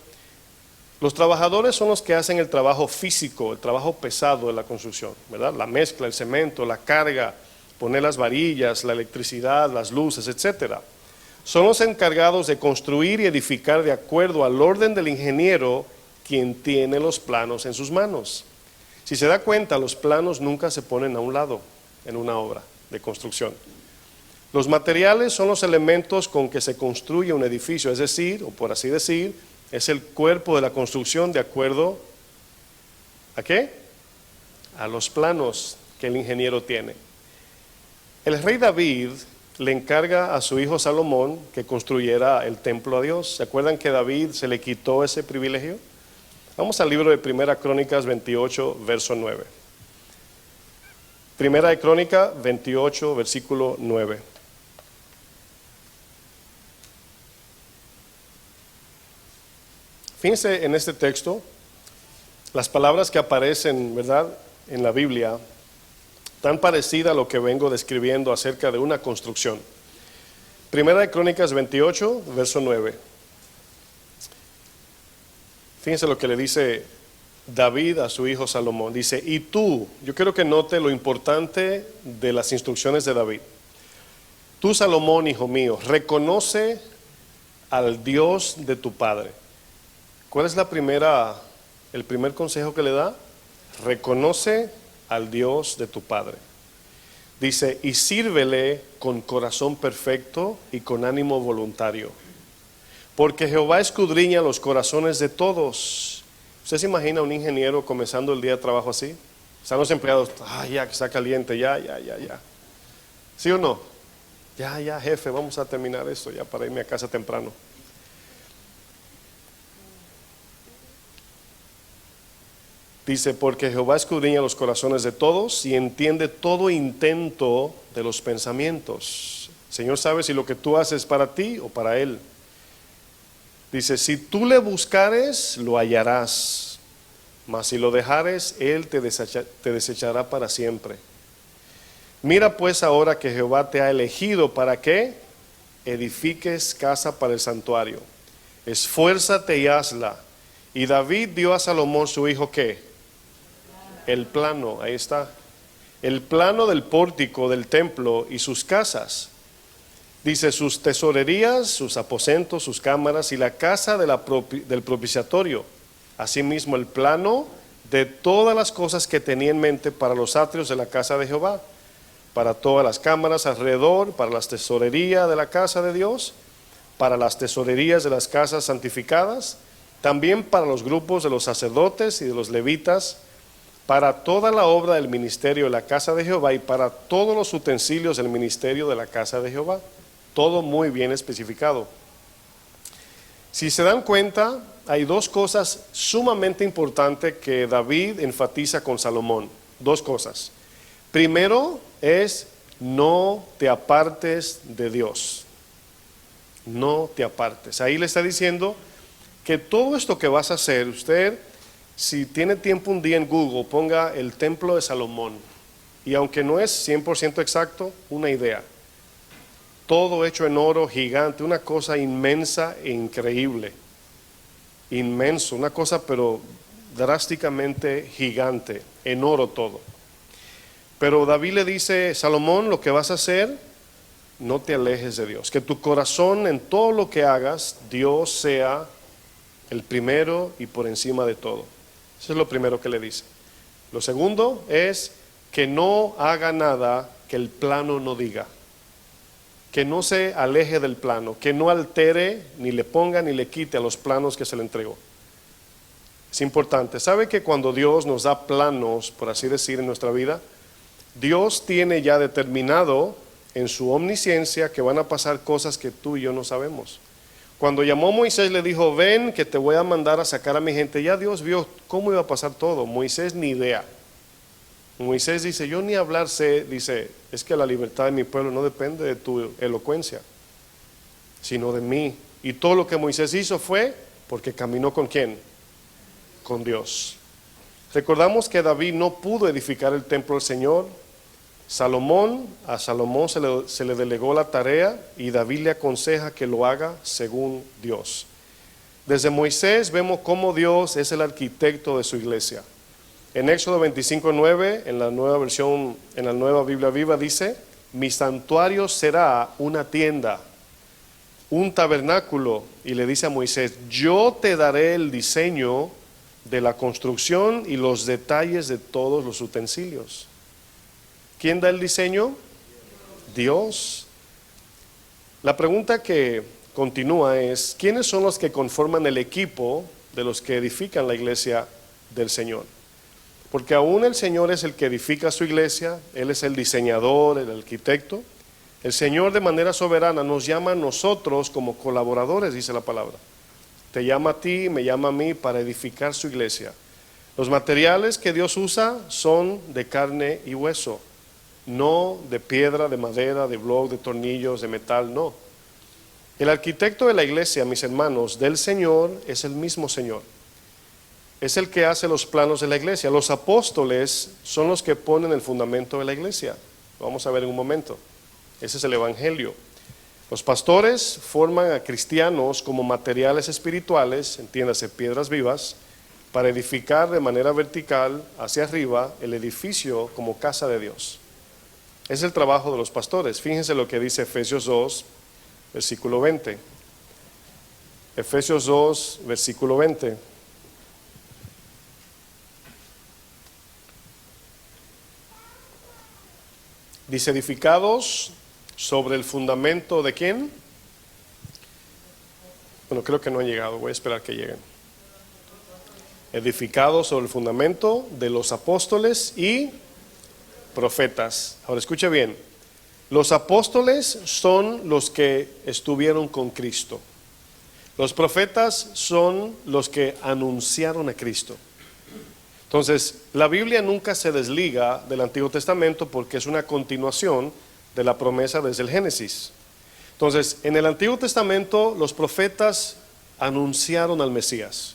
Los trabajadores son los que hacen el trabajo físico, el trabajo pesado de la construcción, ¿verdad? La mezcla, el cemento, la carga, poner las varillas, la electricidad, las luces, etcétera. Son los encargados de construir y edificar de acuerdo al orden del ingeniero, quien tiene los planos en sus manos. Si se da cuenta, los planos nunca se ponen a un lado en una obra de construcción. Los materiales son los elementos con que se construye un edificio, es decir, o por así decir, es el cuerpo de la construcción de acuerdo ¿a qué? A los planos que el ingeniero tiene. El rey David le encarga a su hijo Salomón que construyera el templo a Dios. ¿Se acuerdan que David se le quitó ese privilegio? Vamos al libro de Primera Crónicas 28, verso 9. Primera de Crónica 28, versículo 9. Fíjense en este texto, las palabras que aparecen, ¿verdad?, en la Biblia, tan parecida a lo que vengo describiendo acerca de una construcción. Primera de Crónicas 28, verso 9. Fíjense lo que le dice David a su hijo Salomón. Dice, y tú, yo quiero que note lo importante de las instrucciones de David. Tú, Salomón, hijo mío, reconoce al Dios de tu padre. ¿Cuál es el primer consejo que le da? Reconoce al Dios de tu padre. Dice, y sírvele con corazón perfecto y con ánimo voluntario. Porque Jehová escudriña los corazones de todos. ¿Usted se imagina un ingeniero comenzando el día de trabajo así? Están los empleados, ya que está caliente, ya. ¿Sí o no? Ya, jefe, vamos a terminar esto ya para irme a casa temprano. Dice, porque Jehová escudriña los corazones de todos y entiende todo intento de los pensamientos. El Señor sabe si lo que tú haces es para ti o para Él. Dice, si tú le buscares, lo hallarás, mas si lo dejares, Él te desechará para siempre. Mira pues ahora que Jehová te ha elegido, ¿para qué? Edifiques casa para el santuario. Esfuérzate y hazla. Y David dio a Salomón su hijo, ¿qué? El plano, ahí está. El plano del pórtico del templo y sus casas. Dice, sus tesorerías, sus aposentos, sus cámaras y la casa del propiciatorio. Asimismo, el plano de todas las cosas que tenía en mente para los atrios de la casa de Jehová, para todas las cámaras alrededor, para las tesorerías de la casa de Dios, para las tesorerías de las casas santificadas, también para los grupos de los sacerdotes y de los levitas, para toda la obra del ministerio de la casa de Jehová y para todos los utensilios del ministerio de la casa de Jehová. Todo muy bien especificado. Si se dan cuenta, hay dos cosas sumamente importantes que David enfatiza con Salomón. Dos cosas. Primero es, no te apartes de Dios. No te apartes. Ahí le está diciendo que todo esto que vas a hacer, usted, si tiene tiempo un día en Google, ponga el templo de Salomón. Y aunque no es 100% exacto, una idea. Todo hecho en oro, gigante, una cosa inmensa e increíble. Inmenso, una cosa pero drásticamente gigante, en oro todo. Pero David le dice, Salomón, lo que vas a hacer, no te alejes de Dios. Que tu corazón en todo lo que hagas, Dios sea el primero y por encima de todo. Eso es lo primero que le dice. Lo segundo es que no haga nada que el plano no diga. Que no se aleje del plano, que no altere, ni le ponga, ni le quite a los planos que se le entregó. Es importante. ¿Sabe que cuando Dios nos da planos, por así decir, en nuestra vida, Dios tiene ya determinado en su omnisciencia que van a pasar cosas que tú y yo no sabemos? Cuando llamó a Moisés le dijo, ven que te voy a mandar a sacar a mi gente. Ya Dios vio cómo iba a pasar todo. Moisés ni idea. Moisés dice, yo ni hablar sé, dice, es que la libertad de mi pueblo no depende de tu elocuencia, sino de mí. Y todo lo que Moisés hizo fue porque caminó ¿con quién? Con Dios. Recordamos que David no pudo edificar el templo del Señor. A Salomón se le delegó la tarea y David le aconseja que lo haga según Dios. Desde Moisés vemos cómo Dios es el arquitecto de su iglesia. En Éxodo 25:9, en la nueva versión, en la nueva Biblia Viva dice, mi santuario será una tienda, un tabernáculo, y le dice a Moisés, yo te daré el diseño de la construcción y los detalles de todos los utensilios. ¿Quién da el diseño? Dios. La pregunta que continúa es, ¿quiénes son los que conforman el equipo de los que edifican la iglesia del Señor? Porque aún el Señor es el que edifica su iglesia, Él es el diseñador, el arquitecto. El Señor de manera soberana nos llama a nosotros como colaboradores, dice la palabra. Te llama a ti, me llama a mí para edificar su iglesia. Los materiales que Dios usa son de carne y hueso, no de piedra, de madera, de bloc, de tornillos, de metal, no. El arquitecto de la iglesia, mis hermanos, del Señor es el mismo Señor. Es el que hace los planos de la iglesia. Los apóstoles son los que ponen el fundamento de la iglesia. Lo vamos a ver en un momento. Ese es el evangelio. Los pastores forman a cristianos como materiales espirituales, entiéndase, piedras vivas, para edificar de manera vertical hacia arriba el edificio como casa de Dios. Es el trabajo de los pastores. Fíjense lo que dice Efesios 2, versículo 20. Efesios 2, versículo 20. Dice, edificados sobre el fundamento de ¿quién? Bueno, creo que no han llegado, voy a esperar que lleguen. Edificados sobre el fundamento de los apóstoles y profetas. Ahora escuche bien, los apóstoles son los que estuvieron con Cristo. Los profetas son los que anunciaron a Cristo. Entonces, la Biblia nunca se desliga del Antiguo Testamento porque es una continuación de la promesa desde el Génesis. Entonces, en el Antiguo Testamento los profetas anunciaron al Mesías,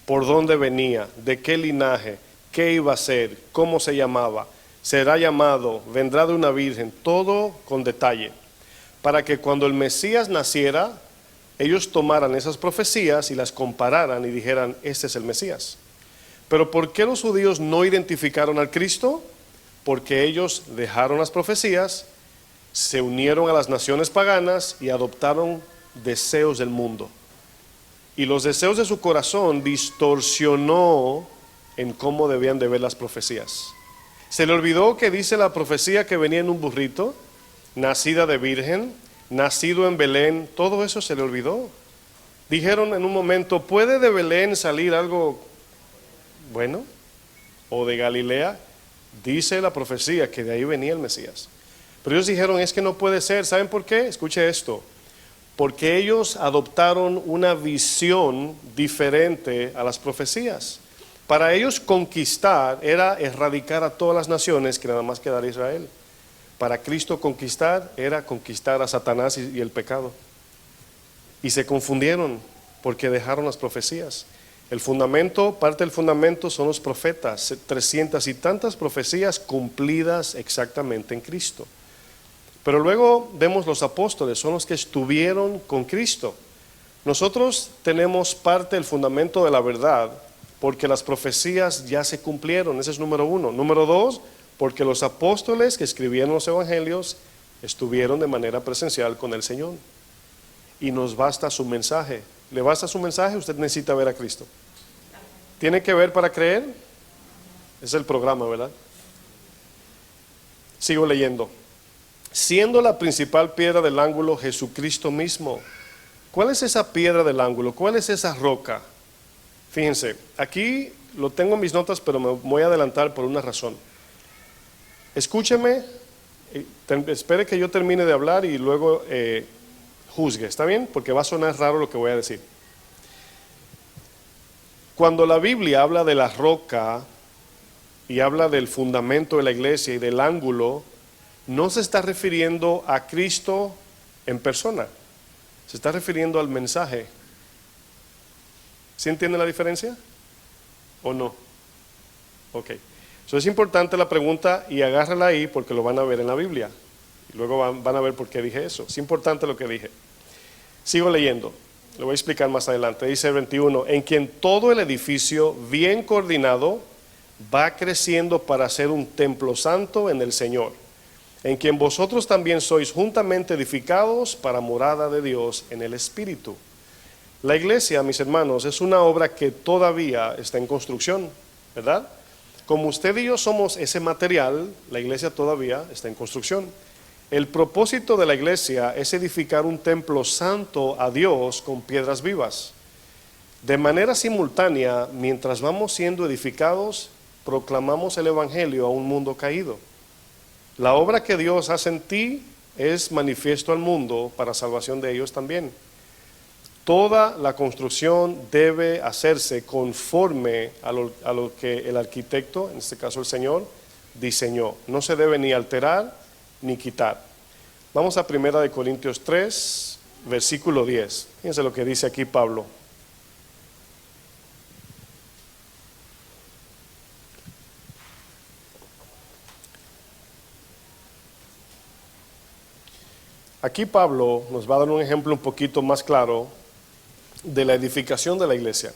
por dónde venía, de qué linaje, qué iba a ser, cómo se llamaba, será llamado, vendrá de una virgen, todo con detalle, para que cuando el Mesías naciera, ellos tomaran esas profecías y las compararan y dijeran, este es el Mesías. Pero ¿por qué los judíos no identificaron al Cristo? Porque ellos dejaron las profecías, se unieron a las naciones paganas y adoptaron deseos del mundo. Y los deseos de su corazón distorsionó en cómo debían de ver las profecías. Se le olvidó que dice la profecía que venía en un burrito, nacida de virgen, nacido en Belén, todo eso se le olvidó. Dijeron en un momento, ¿puede de Belén salir algo bueno? ¿O de Galilea? Dice la profecía que de ahí venía el Mesías. Pero ellos dijeron, es que no puede ser. ¿Saben por qué? Escuche esto. Porque ellos adoptaron una visión diferente a las profecías. Para ellos conquistar era erradicar a todas las naciones, que nada más quedara Israel. Para Cristo conquistar era conquistar a Satanás y el pecado. Y se confundieron porque dejaron las profecías. El fundamento, parte del fundamento son los profetas, 300 y tantas profecías cumplidas exactamente en Cristo. Pero luego vemos los apóstoles, son los que estuvieron con Cristo. Nosotros tenemos parte del fundamento de la verdad, porque las profecías ya se cumplieron, ese es número uno. Número dos, porque los apóstoles que escribieron los evangelios estuvieron de manera presencial con el Señor. Y nos basta su mensaje. ¿Le basta su mensaje? Usted necesita ver a Cristo. ¿Tiene que ver para creer? Es el programa, ¿verdad? Sigo leyendo. Siendo la principal piedra del ángulo Jesucristo mismo. ¿Cuál es esa piedra del ángulo? ¿Cuál es esa roca? Fíjense, aquí lo tengo en mis notas, pero me voy a adelantar por una razón. Escúcheme, espere que yo termine de hablar y luego juzgue, ¿está bien? Porque va a sonar raro lo que voy a decir. Cuando la Biblia habla de la roca y habla del fundamento de la iglesia y del ángulo, no se está refiriendo a Cristo en persona, se está refiriendo al mensaje. ¿Sí entienden la diferencia? ¿O no? Ok. Eso es importante la pregunta y agárrala ahí porque lo van a ver en la Biblia. Y luego van a ver por qué dije eso. Es importante lo que dije. Sigo leyendo. Lo voy a explicar más adelante. Dice el 21, en quien todo el edificio bien coordinado va creciendo para ser un templo santo en el Señor, en quien vosotros también sois juntamente edificados para morada de Dios en el Espíritu. La iglesia, mis hermanos, es una obra que todavía está en construcción, ¿verdad? Como usted y yo somos ese material, la iglesia todavía está en construcción. El propósito de la iglesia es edificar un templo santo a Dios con piedras vivas. De manera simultánea, mientras vamos siendo edificados, proclamamos el evangelio a un mundo caído. La obra que Dios hace en ti es manifiesto al mundo para salvación de ellos también. Toda la construcción debe hacerse conforme a lo que el arquitecto, en este caso el Señor, diseñó. No se debe ni alterar ni quitar. Vamos a 1 Corintios 3, versículo 10. Fíjense lo que dice aquí Pablo. Aquí Pablo nos va a dar un ejemplo un poquito más claro de la edificación de la iglesia.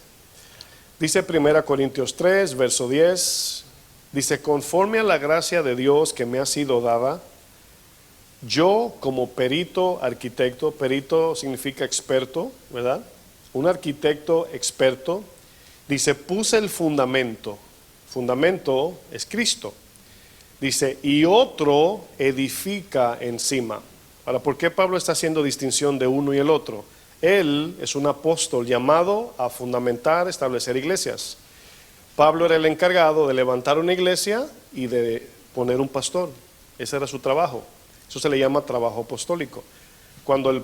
Dice 1 Corintios 3, verso 10, dice, conforme a la gracia de Dios que me ha sido dada, yo como perito arquitecto, perito significa experto, ¿verdad? Un arquitecto experto, dice, puse el fundamento es Cristo, dice, y otro edifica encima. Ahora, ¿por qué Pablo está haciendo distinción de uno y el otro? Él es un apóstol llamado a fundamentar, establecer iglesias. Pablo era el encargado de levantar una iglesia y de poner un pastor. Ese era su trabajo. Eso se le llama trabajo apostólico. Cuando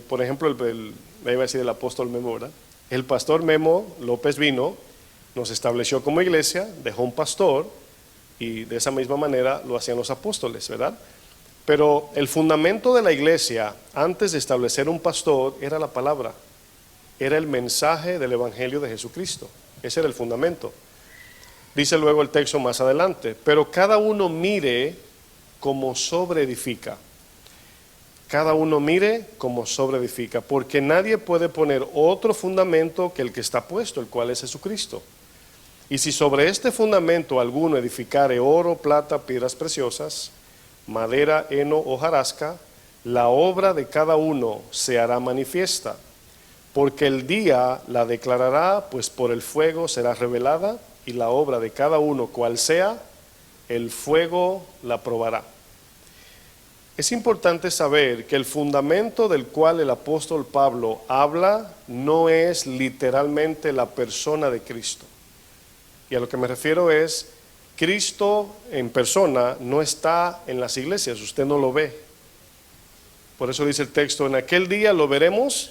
por ejemplo, me iba a decir el apóstol Memo, ¿verdad? El pastor Memo López vino, nos estableció como iglesia, dejó un pastor y de esa misma manera lo hacían los apóstoles, ¿verdad? Pero el fundamento de la iglesia, antes de establecer un pastor, era la palabra, era el mensaje del evangelio de Jesucristo. Ese era el fundamento. Dice luego el texto más adelante, pero cada uno mire como sobreedifica. Cada uno mire como sobreedifica, porque nadie puede poner otro fundamento que el que está puesto, el cual es Jesucristo. Y si sobre este fundamento alguno edificare oro, plata, piedras preciosas, madera, heno, hojarasca, la obra de cada uno se hará manifiesta, porque el día la declarará, pues por el fuego será revelada, y la obra de cada uno, cual sea, el fuego la probará. Es importante saber que el fundamento del cual el apóstol Pablo habla no es literalmente la persona de Cristo. Y a lo que me refiero es, Cristo en persona no está en las iglesias, usted no lo ve. Por eso dice el texto, en aquel día lo veremos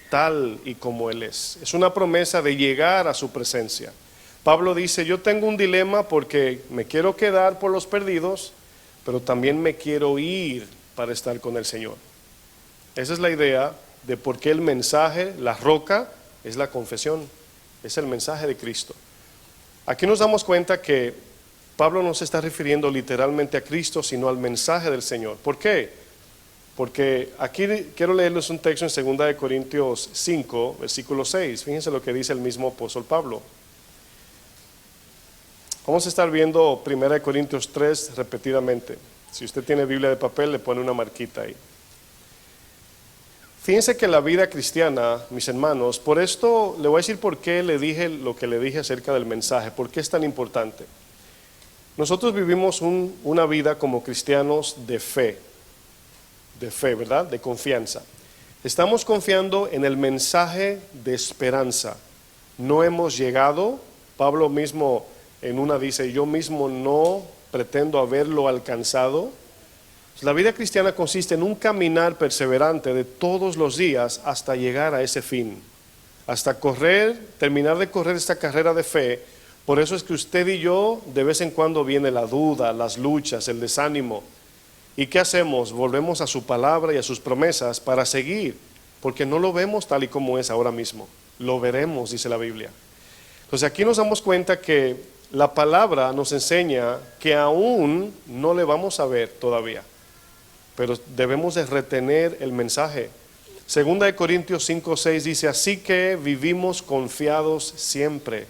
tal y como Él es. Es una promesa de llegar a su presencia. Pablo dice, yo tengo un dilema porque me quiero quedar por los perdidos, pero también me quiero ir para estar con el Señor. Esa es la idea de por qué el mensaje, la roca, es la confesión, es el mensaje de Cristo. Aquí nos damos cuenta que Pablo no se está refiriendo literalmente a Cristo, sino al mensaje del Señor. ¿Por qué? Porque aquí quiero leerles un texto en 2 Corintios 5, versículo 6. Fíjense lo que dice el mismo apóstol Pablo. Vamos a estar viendo 1 Corintios 3 repetidamente. Si usted tiene Biblia de papel, le pone una marquita ahí. Fíjense que la vida cristiana, mis hermanos, por esto le voy a decir por qué le dije lo que le dije acerca del mensaje, por qué es tan importante. Nosotros vivimos una vida como cristianos de fe, ¿verdad? De confianza. Estamos confiando en el mensaje de esperanza. No hemos llegado, Pablo mismo en una dice, yo mismo no pretendo haberlo alcanzado. La vida cristiana consiste en un caminar perseverante de todos los días hasta llegar a ese fin, hasta terminar de correr esta carrera de fe. Por eso es que usted y yo, de vez en cuando viene la duda, las luchas, el desánimo. ¿Y qué hacemos? Volvemos a su palabra y a sus promesas para seguir, porque no lo vemos tal y como es ahora mismo. Lo veremos, dice la Biblia. Entonces aquí nos damos cuenta que la palabra nos enseña que aún no le vamos a ver todavía, pero debemos de retener el mensaje. 2 Corintios 5, 6 dice, así que vivimos confiados siempre.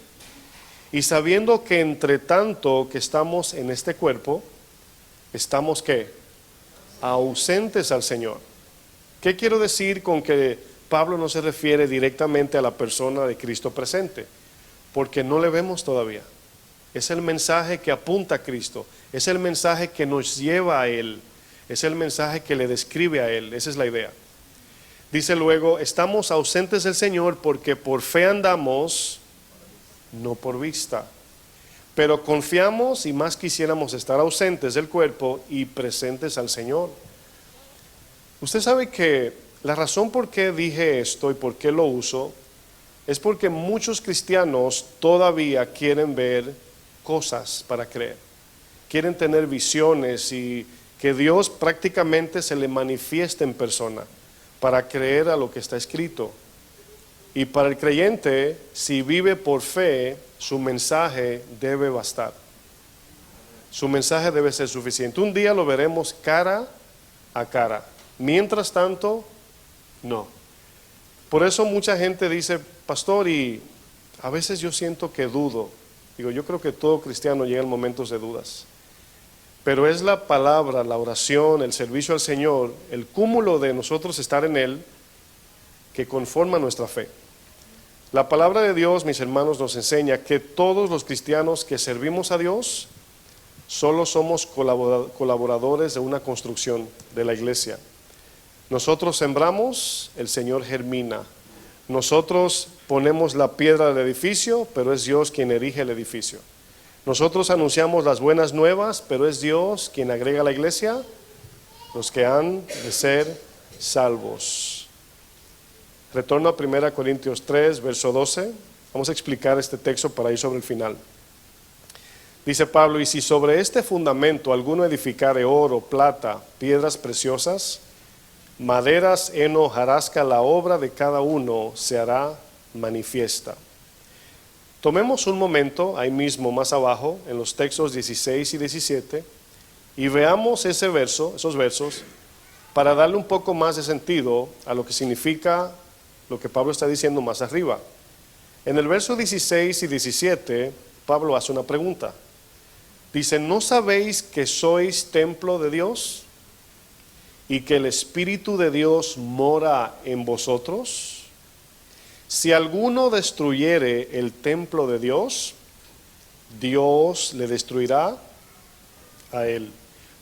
Y sabiendo que entre tanto que estamos en este cuerpo, estamos ¿qué? Ausentes al Señor. ¿Qué quiero decir con que Pablo no se refiere directamente a la persona de Cristo presente? Porque no le vemos todavía. Es el mensaje que apunta a Cristo, es el mensaje que nos lleva a Él, es el mensaje que le describe a Él, esa es la idea. Dice luego, estamos ausentes del Señor porque por fe andamos, no por vista. Pero confiamos y más quisiéramos estar ausentes del cuerpo y presentes al Señor. Usted sabe que la razón por qué dije esto y por qué lo uso es porque muchos cristianos todavía quieren ver cosas para creer. Quieren tener visiones y que Dios prácticamente se le manifieste en persona. para creer a lo que está escrito. Y para el creyente, si vive por fe, su mensaje debe bastar. Su mensaje debe ser suficiente. Un día lo veremos cara a cara. Mientras tanto, no. Por eso mucha gente dice, pastor, y a veces yo siento que dudo. Digo, yo creo que todo cristiano llega en momentos de dudas. Pero es la palabra, la oración, el servicio al Señor, el cúmulo de nosotros estar en Él, que conforma nuestra fe. La palabra de Dios, mis hermanos, nos enseña que todos los cristianos que servimos a Dios, solo somos colaboradores de una construcción de la iglesia. Nosotros sembramos, el Señor germina. Nosotros ponemos la piedra del edificio, pero es Dios quien erige el edificio. Nosotros anunciamos las buenas nuevas, pero es Dios quien agrega a la iglesia los que han de ser salvos. Retorno a 1 Corintios 3, verso 12. Vamos a explicar este texto para ir sobre el final. Dice Pablo, y si sobre este fundamento alguno edificare oro, plata, piedras preciosas, maderas, heno, hojarasca, la obra de cada uno se hará manifiesta. Tomemos un momento, ahí mismo más abajo, en los textos 16 y 17, y veamos esos versos, para darle un poco más de sentido a lo que significa lo que Pablo está diciendo más arriba. En el verso 16 y 17, Pablo hace una pregunta. Dice, ¿no sabéis que sois templo de Dios y que el Espíritu de Dios mora en vosotros? Si alguno destruyere el templo de Dios, Dios le destruirá a él.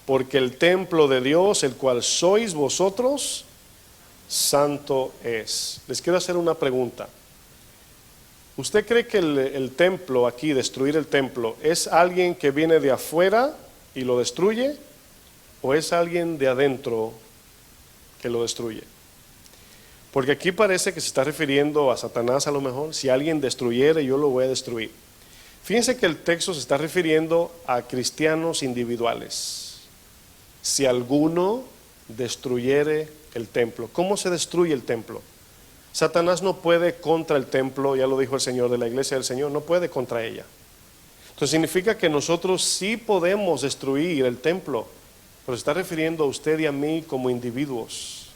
Porque el templo de Dios, el cual sois vosotros, santo es. Les quiero hacer una pregunta. ¿Usted cree que el templo aquí, destruir el templo, es alguien que viene de afuera y lo destruye? ¿O es alguien de adentro que lo destruye? Porque aquí parece que se está refiriendo a Satanás a lo mejor. Si alguien destruyere, yo lo voy a destruir. Fíjense que el texto se está refiriendo a cristianos individuales. Si alguno destruyere el templo. ¿Cómo se destruye el templo? Satanás no puede contra el templo, ya lo dijo el Señor de la iglesia del Señor, no puede contra ella. Entonces significa que nosotros sí podemos destruir el templo, pero se está refiriendo a usted y a mí como individuos.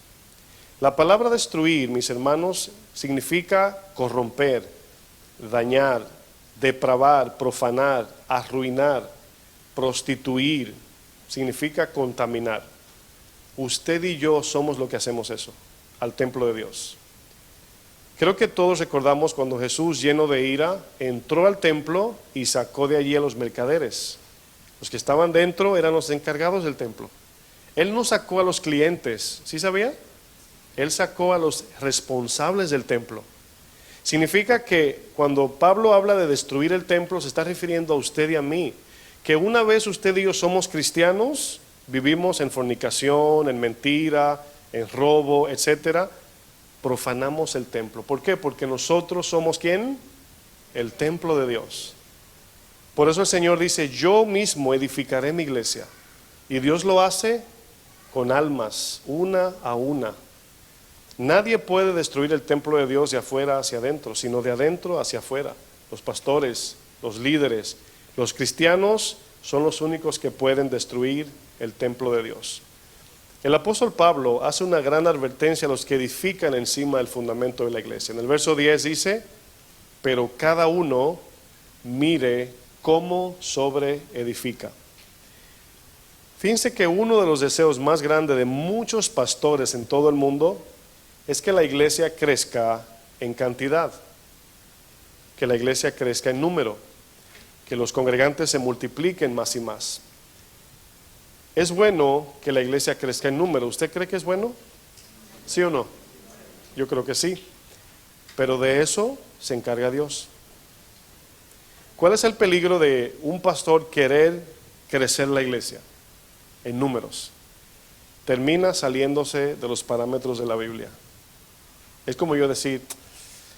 La palabra destruir, mis hermanos, significa corromper, dañar, depravar, profanar, arruinar, prostituir, significa contaminar. Usted y yo somos lo que hacemos eso, al templo de Dios. Creo que todos recordamos cuando Jesús, lleno de ira, entró al templo y sacó de allí a los mercaderes. Los que estaban dentro eran los encargados del templo. Él no sacó a los clientes, ¿sí sabía? Él sacó a los responsables del templo. Significa que cuando Pablo habla de destruir el templo, se está refiriendo a usted y a mí. Que una vez usted y yo somos cristianos, vivimos en fornicación, en mentira, en robo, etcétera, profanamos el templo. ¿Por qué? Porque nosotros somos ¿quién? El templo de Dios. Por eso el Señor dice, yo mismo edificaré mi iglesia. Y Dios lo hace con almas, una a una. Nadie puede destruir el templo de Dios de afuera hacia adentro, sino de adentro hacia afuera. Los pastores, los líderes, los cristianos son los únicos que pueden destruir el templo de Dios. El apóstol Pablo hace una gran advertencia a los que edifican encima del fundamento de la iglesia. En el verso 10 dice, pero cada uno mire cómo sobre edifica. Fíjense que uno de los deseos más grandes de muchos pastores en todo el mundo es que la iglesia crezca en cantidad, que la iglesia crezca en número, que los congregantes se multipliquen más y más. ¿Es bueno que la iglesia crezca en número? ¿Usted cree que es bueno? ¿Sí o no? Yo creo que sí, pero de eso se encarga Dios. ¿Cuál es el peligro de un pastor querer crecer la iglesia en números? Termina saliéndose de los parámetros de la Biblia. Es como yo decir,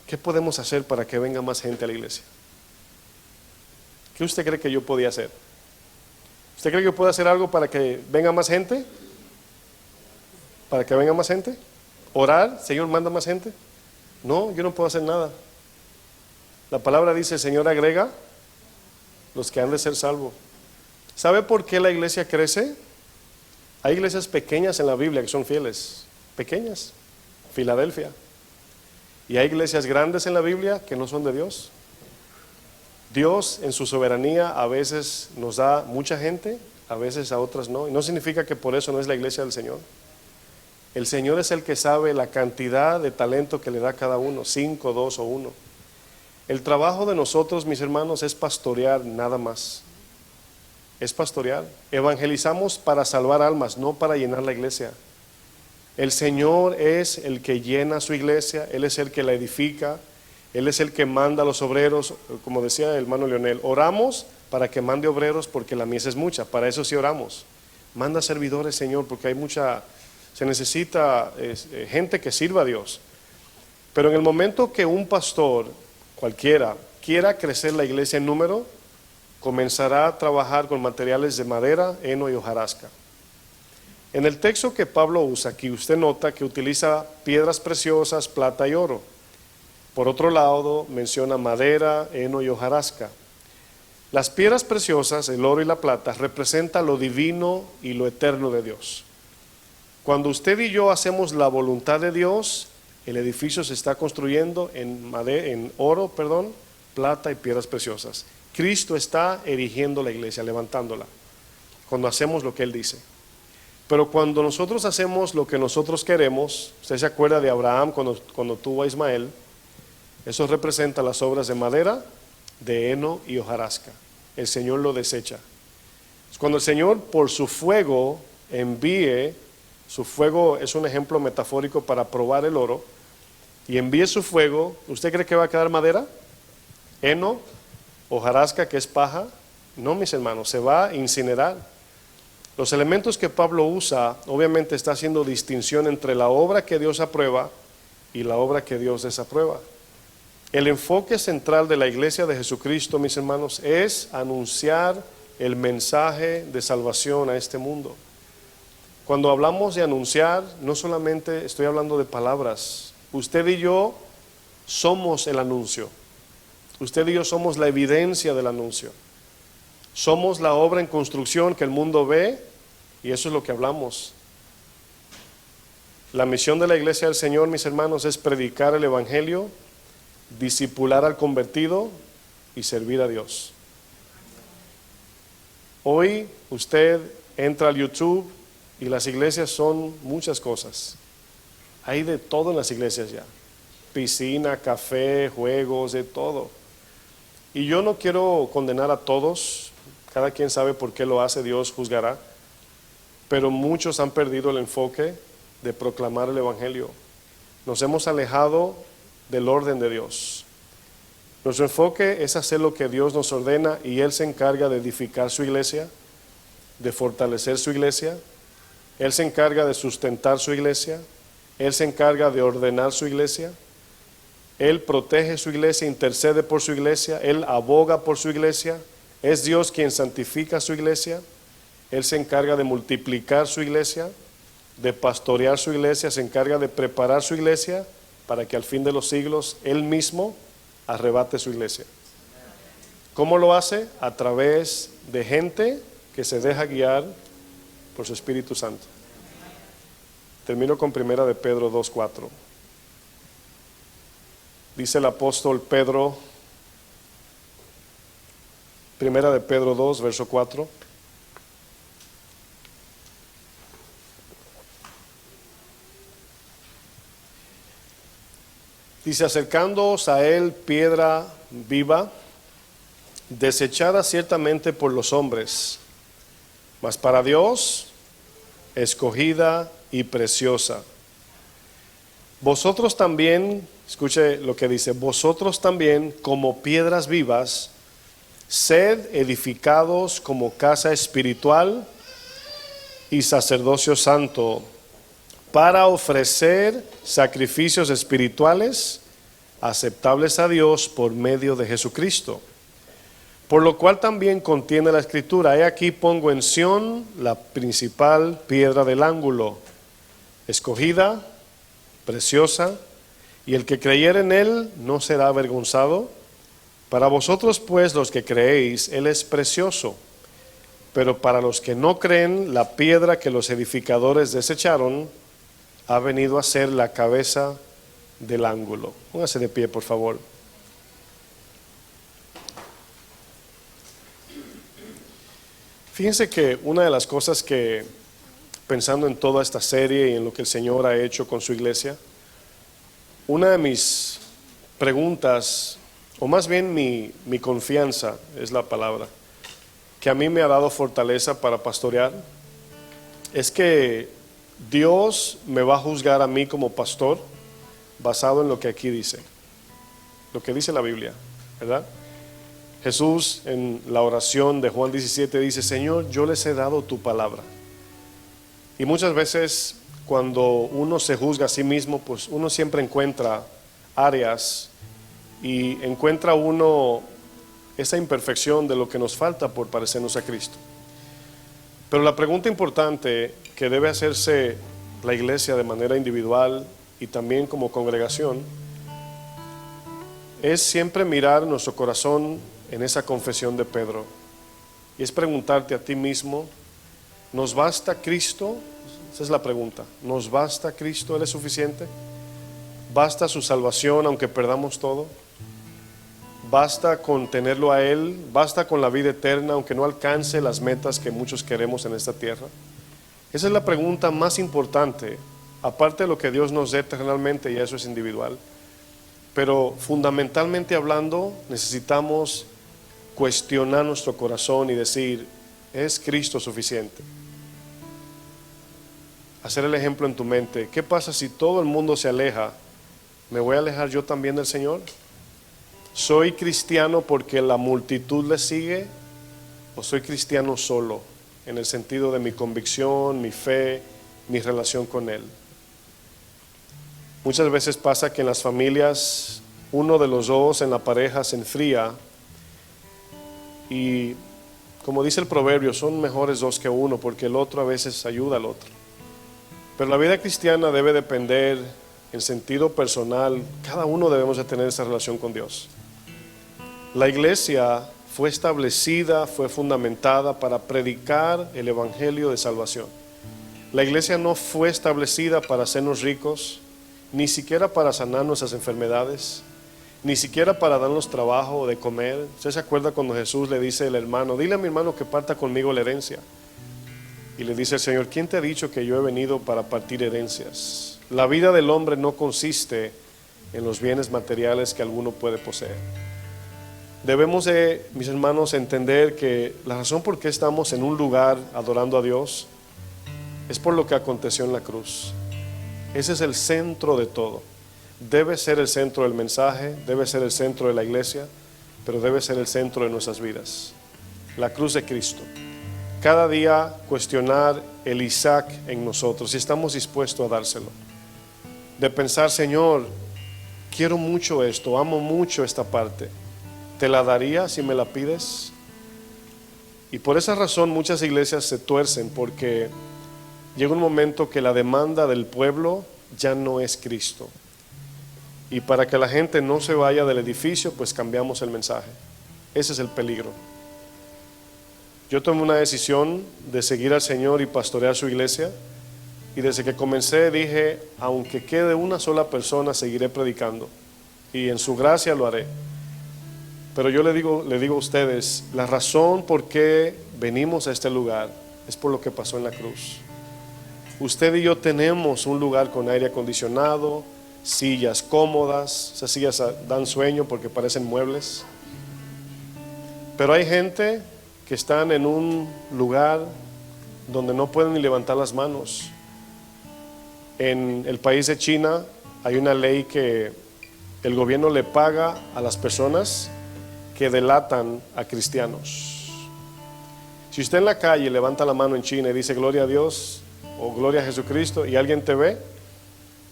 ¿qué podemos hacer para que venga más gente a la iglesia? ¿Qué usted cree que yo podía hacer? ¿Usted cree que yo puedo hacer algo para que venga más gente? ¿Para que venga más gente? Orar, Señor, manda más gente. No, yo no puedo hacer nada. La palabra dice, el Señor agrega los que han de ser salvos. ¿Sabe por qué la iglesia crece? Hay iglesias pequeñas en la Biblia que son fieles, pequeñas, Filadelfia. Y hay iglesias grandes en la Biblia que no son de Dios. Dios en su soberanía a veces nos da mucha gente, a veces a otras no. Y no significa que por eso no es la iglesia del Señor. El Señor es el que sabe la cantidad de talento que le da a cada uno, 5, 2 o 1. El trabajo de nosotros, mis hermanos, es pastorear nada más. Es pastorear. Evangelizamos para salvar almas, no para llenar la iglesia. El Señor es el que llena su iglesia, Él es el que la edifica, Él es el que manda a los obreros, como decía el hermano Leonel, oramos para que mande obreros porque la mies es mucha, para eso sí oramos. Manda servidores, Señor, porque hay se necesita gente que sirva a Dios. Pero en el momento que un pastor, cualquiera, quiera crecer la iglesia en número, comenzará a trabajar con materiales de madera, heno y hojarasca. En el texto que Pablo usa aquí, usted nota que utiliza piedras preciosas, plata y oro. Por otro lado, menciona madera, heno y hojarasca. Las piedras preciosas, el oro y la plata, representan lo divino y lo eterno de Dios. Cuando usted y yo hacemos la voluntad de Dios, el edificio se está construyendo en oro, plata y piedras preciosas. Cristo está erigiendo la iglesia, levantándola, cuando hacemos lo que Él dice. Pero cuando nosotros hacemos lo que nosotros queremos, usted se acuerda de Abraham cuando tuvo a Ismael, eso representa las obras de madera, de heno y hojarasca. El Señor lo desecha. Cuando el Señor por su fuego envíe, su fuego es un ejemplo metafórico para probar el oro, y envíe su fuego, ¿usted cree que va a quedar madera? ¿Heno? ¿Hojarasca, que es paja? No, mis hermanos, se va a incinerar. Los elementos que Pablo usa, obviamente está haciendo distinción entre la obra que Dios aprueba y la obra que Dios desaprueba. El enfoque central de la iglesia de Jesucristo, mis hermanos, es anunciar el mensaje de salvación a este mundo. Cuando hablamos de anunciar, no solamente estoy hablando de palabras. Usted y yo somos el anuncio. Usted y yo somos la evidencia del anuncio. Somos la obra en construcción que el mundo ve, y eso es lo que hablamos. La misión de la iglesia del Señor, mis hermanos, es predicar el evangelio, discipular al convertido y servir a Dios. Hoy usted entra al YouTube y las iglesias son muchas cosas. Hay de todo en las iglesias ya. Piscina, café, juegos, de todo. Y yo no quiero condenar a todos, cada quien sabe por qué lo hace, Dios juzgará, pero muchos han perdido el enfoque de proclamar el evangelio. Nos hemos alejado del orden de Dios. Nuestro enfoque es hacer lo que Dios nos ordena y Él se encarga de edificar su iglesia, de fortalecer su iglesia, Él se encarga de sustentar su iglesia, Él se encarga de ordenar su iglesia, Él protege su iglesia, intercede por su iglesia, Él aboga por su iglesia, es Dios quien santifica su iglesia, Él se encarga de multiplicar su iglesia, de pastorear su iglesia, se encarga de preparar su iglesia para que al fin de los siglos Él mismo arrebate su iglesia. ¿Cómo lo hace? A través de gente que se deja guiar por su Espíritu Santo. Termino con 1 de Pedro 2:4. Dice el apóstol Pedro, 1 de Pedro 2, verso 4. Dice, acercándoos a Él piedra viva, desechada ciertamente por los hombres, mas para Dios escogida y preciosa. Vosotros también, escuche lo que dice, vosotros también como piedras vivas, sed edificados como casa espiritual y sacerdocio santo, para ofrecer sacrificios espirituales aceptables a Dios por medio de Jesucristo. Por lo cual también contiene la Escritura, he aquí pongo en Sión la principal piedra del ángulo, escogida, preciosa, y el que creyere en él no será avergonzado. Para vosotros pues los que creéis, él es precioso, pero para los que no creen, la piedra que los edificadores desecharon ha venido a ser la cabeza del ángulo. Póngase de pie, por favor. Fíjense que una de las cosas que, pensando en toda esta serie y en lo que el Señor ha hecho con su iglesia, una de mis preguntas, o más bien mi confianza es la palabra, que a mí me ha dado fortaleza para pastorear, es que Dios me va a juzgar a mí como pastor basado en lo que aquí dice, lo que dice la Biblia, ¿verdad? Jesús en la oración de Juan 17 dice: Señor, yo les he dado tu palabra. Y muchas veces cuando uno se juzga a sí mismo, pues uno siempre encuentra áreas y encuentra uno esa imperfección de lo que nos falta por parecernos a Cristo. Pero la pregunta importante que debe hacerse la iglesia de manera individual y también como congregación es siempre mirar nuestro corazón en esa confesión de Pedro, y es preguntarte a ti mismo: ¿nos basta Cristo? Esa es la pregunta. ¿Nos basta Cristo? ¿Él es suficiente? ¿Basta su salvación aunque perdamos todo? ¿Basta con tenerlo a Él? ¿Basta con la vida eterna aunque no alcance las metas que muchos queremos en esta tierra? Esa es la pregunta más importante, aparte de lo que Dios nos dé eternamente, y eso es individual. Pero fundamentalmente hablando, necesitamos cuestionar nuestro corazón y decir: ¿es Cristo suficiente? Hacer el ejemplo en tu mente: ¿qué pasa si todo el mundo se aleja? ¿Me voy a alejar yo también del Señor? ¿Soy cristiano porque la multitud le sigue? ¿O soy cristiano solo, en el sentido de mi convicción, mi fe, mi relación con Él? Muchas veces pasa que en las familias uno de los dos en la pareja se enfría, y como dice el proverbio, son mejores dos que uno, porque el otro a veces ayuda al otro. Pero la vida cristiana debe depender en sentido personal. Cada uno debemos de tener esa relación con Dios. La iglesia fue establecida, fue fundamentada para predicar el evangelio de salvación. La iglesia no fue establecida para hacernos ricos, ni siquiera para sanar nuestras enfermedades, ni siquiera para darnos trabajo de comer. ¿Usted se acuerda cuando Jesús le dice al hermano: dile a mi hermano que parta conmigo la herencia? Y le dice el Señor: ¿quién te ha dicho que yo he venido para partir herencias? La vida del hombre no consiste en los bienes materiales que alguno puede poseer. Debemos de, mis hermanos, entender que la razón por qué estamos en un lugar adorando a Dios es por lo que aconteció en la cruz. Ese es el centro de todo. Debe ser el centro del mensaje, debe ser el centro de la iglesia, pero debe ser el centro de nuestras vidas. La cruz de Cristo. Cada día cuestionar el Isaac en nosotros, si estamos dispuestos a dárselo. De pensar: Señor, quiero mucho esto, amo mucho esta parte, ¿te la daría si me la pides? Y por esa razón muchas iglesias se tuercen, porque llega un momento que la demanda del pueblo ya no es Cristo. Y para que la gente no se vaya del edificio, pues cambiamos el mensaje. Ese es el peligro. Yo tomé una decisión de seguir al Señor y pastorear su iglesia, y desde que comencé dije: aunque quede una sola persona, seguiré predicando, y en su gracia lo haré. Pero yo le digo a ustedes, la razón por qué venimos a este lugar es por lo que pasó en la cruz. Usted y yo tenemos un lugar con aire acondicionado, sillas cómodas. Esas sillas dan sueño porque parecen muebles. Pero hay gente que están en un lugar donde no pueden ni levantar las manos. En el país de China hay una ley que el gobierno le paga a las personas que delatan a cristianos. Si usted en la calle levanta la mano en China y dice gloria a Dios o gloria a Jesucristo, y alguien te ve,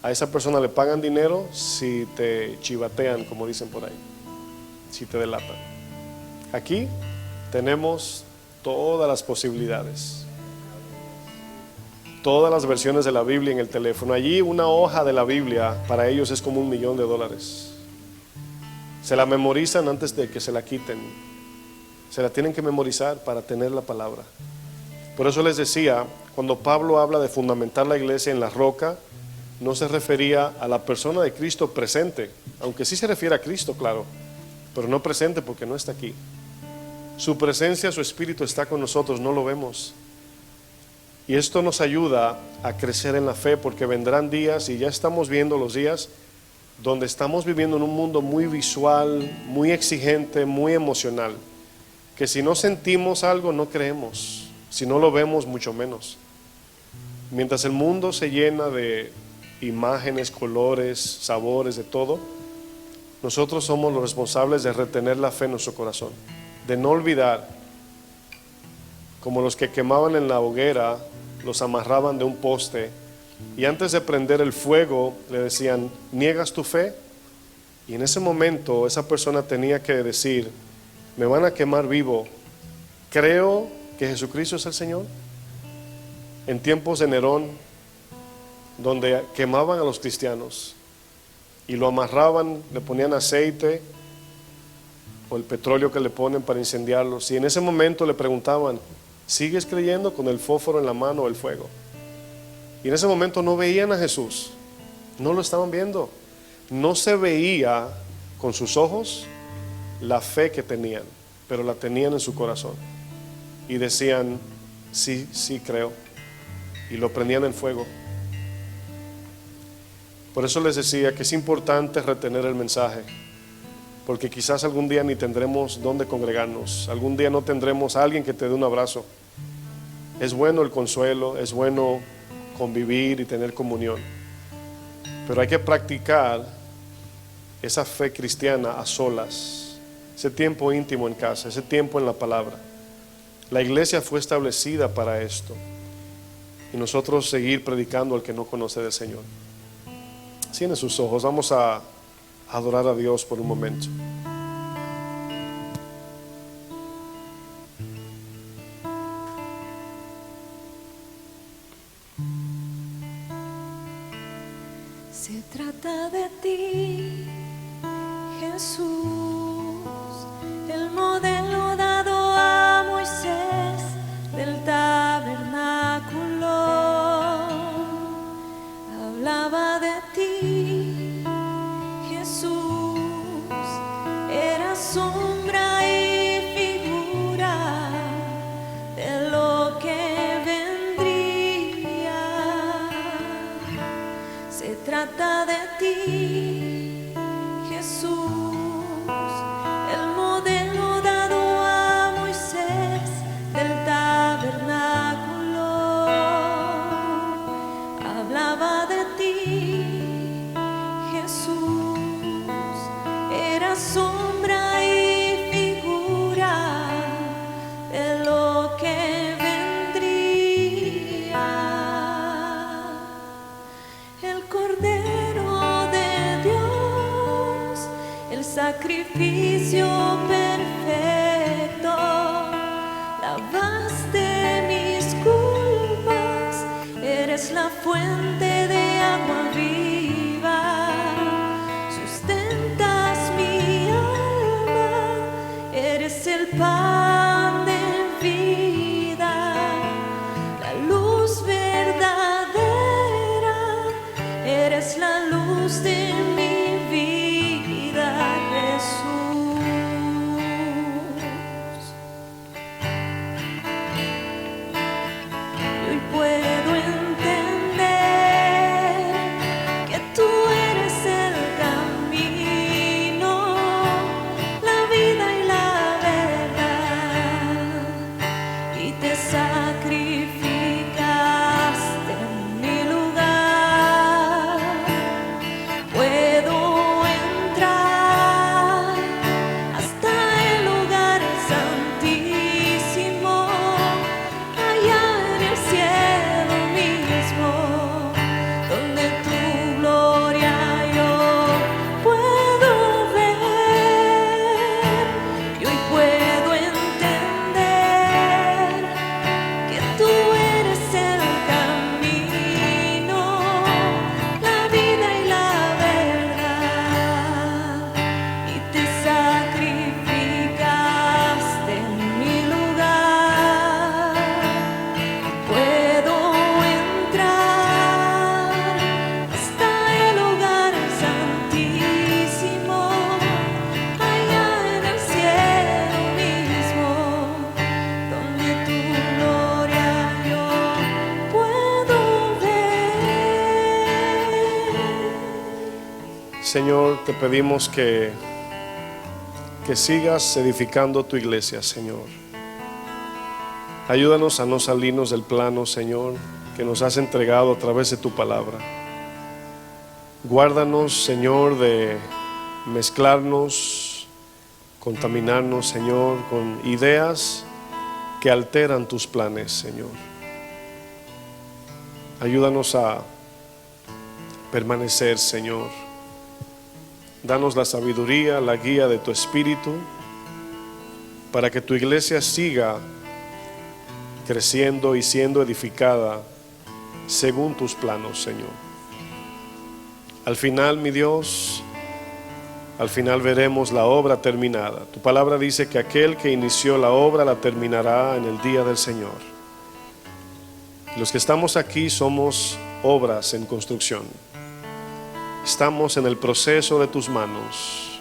a esa persona le pagan dinero si te chivatean, como dicen por ahí, si te delatan. Aquí tenemos todas las posibilidades. todas las versiones de la Biblia en el teléfono. Allí una hoja de la Biblia para ellos es como $1,000,000. Se la memorizan antes de que se la quiten. Se la tienen que memorizar para tener la palabra. Por eso les decía, cuando Pablo habla de fundamentar la iglesia en la roca, no se refería a la persona de Cristo presente, aunque sí se refiere a Cristo, claro, pero no presente porque no está aquí. Su presencia, su espíritu está con nosotros, no lo vemos. Y esto nos ayuda a crecer en la fe, porque vendrán días, y ya estamos viendo los días, donde estamos viviendo en un mundo muy visual, muy exigente, muy emocional, que si no sentimos algo no creemos, si no lo vemos mucho menos. Mientras el mundo se llena de imágenes, colores, sabores, de todo, nosotros somos los responsables de retener la fe en nuestro corazón, de no olvidar, como los que quemaban en la hoguera, los amarraban de un poste y antes de prender el fuego le decían: ¿niegas tu fe? Y en ese momento esa persona tenía que decir: me van a quemar vivo, creo que Jesucristo es el Señor. En tiempos de Nerón, donde quemaban a los cristianos y lo amarraban, le ponían aceite o el petróleo que le ponen para incendiarlos, y en ese momento le preguntaban: ¿sigues creyendo? Con el fósforo en la mano o el fuego. Y en ese momento no veían a Jesús, no lo estaban viendo, no se veía con sus ojos la fe que tenían, pero la tenían en su corazón y decían: sí, sí creo, y lo prendían en fuego. Por eso les decía que es importante retener el mensaje, porque quizás algún día ni tendremos dónde congregarnos, algún día no tendremos a alguien que te dé un abrazo. Es bueno el consuelo, es bueno convivir y tener comunión, pero hay que practicar esa fe cristiana a solas, ese tiempo íntimo en casa, ese tiempo en la palabra. La iglesia fue establecida para esto, y nosotros seguir predicando al que no conoce del Señor. Cierren sus ojos, vamos a adorar a Dios por un momento. Se trata de ti, Jesús, el modelo dado a Moisés del tabernáculo. Hablaba de ti, Jesús, era sombra y figura de lo que vendría. Se trata de ti, Jesús, el modelo dado a Moisés del tabernáculo. Hablaba de ti, Jesús, era sombra y figura de lo que vendría. El Cordero de Dios, el sacrificio perfecto, lavaste mis culpas, eres la fuente de agua viva, sustentas mi alma, eres el pan de vida, la luz verdadera, eres la luz de mi vida, Jesús. Y hoy puedo entender que tú eres el camino, la vida y la verdad, y te sacrificaste en mi lugar. Puedo Señor, te pedimos que sigas edificando tu iglesia, Señor. Ayúdanos a no salirnos del plano, Señor, que nos has entregado a través de tu palabra. Guárdanos, Señor, de mezclarnos, contaminarnos, Señor, con ideas que alteran tus planes, Señor. Ayúdanos a permanecer, Señor. Danos la sabiduría, la guía de tu Espíritu, para que tu iglesia siga creciendo y siendo edificada según tus planos, Señor. Al final, mi Dios, al final veremos la obra terminada. Tu palabra dice que aquel que inició la obra la terminará en el día del Señor. Los que estamos aquí somos obras en construcción. Estamos en el proceso de tus manos.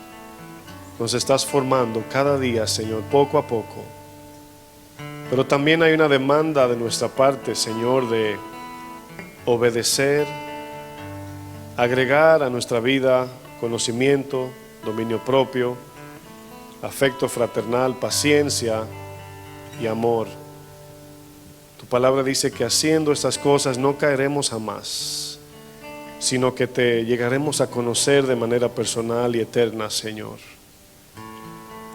Nos estás formando cada día, Señor, poco a poco. Pero también hay una demanda de nuestra parte, Señor, de obedecer, agregar a nuestra vida conocimiento, dominio propio, afecto fraternal, paciencia y amor. Tu palabra dice que haciendo estas cosas no caeremos jamás, sino que te llegaremos a conocer de manera personal y eterna, Señor.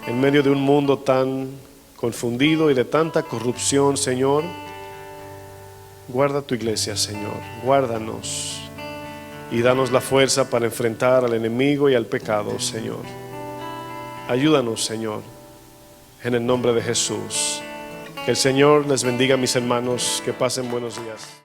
En medio de un mundo tan confundido y de tanta corrupción, Señor, guarda tu iglesia, Señor, guárdanos y danos la fuerza para enfrentar al enemigo y al pecado, Señor. Ayúdanos, Señor, en el nombre de Jesús. Que el Señor les bendiga, mis hermanos, que pasen buenos días.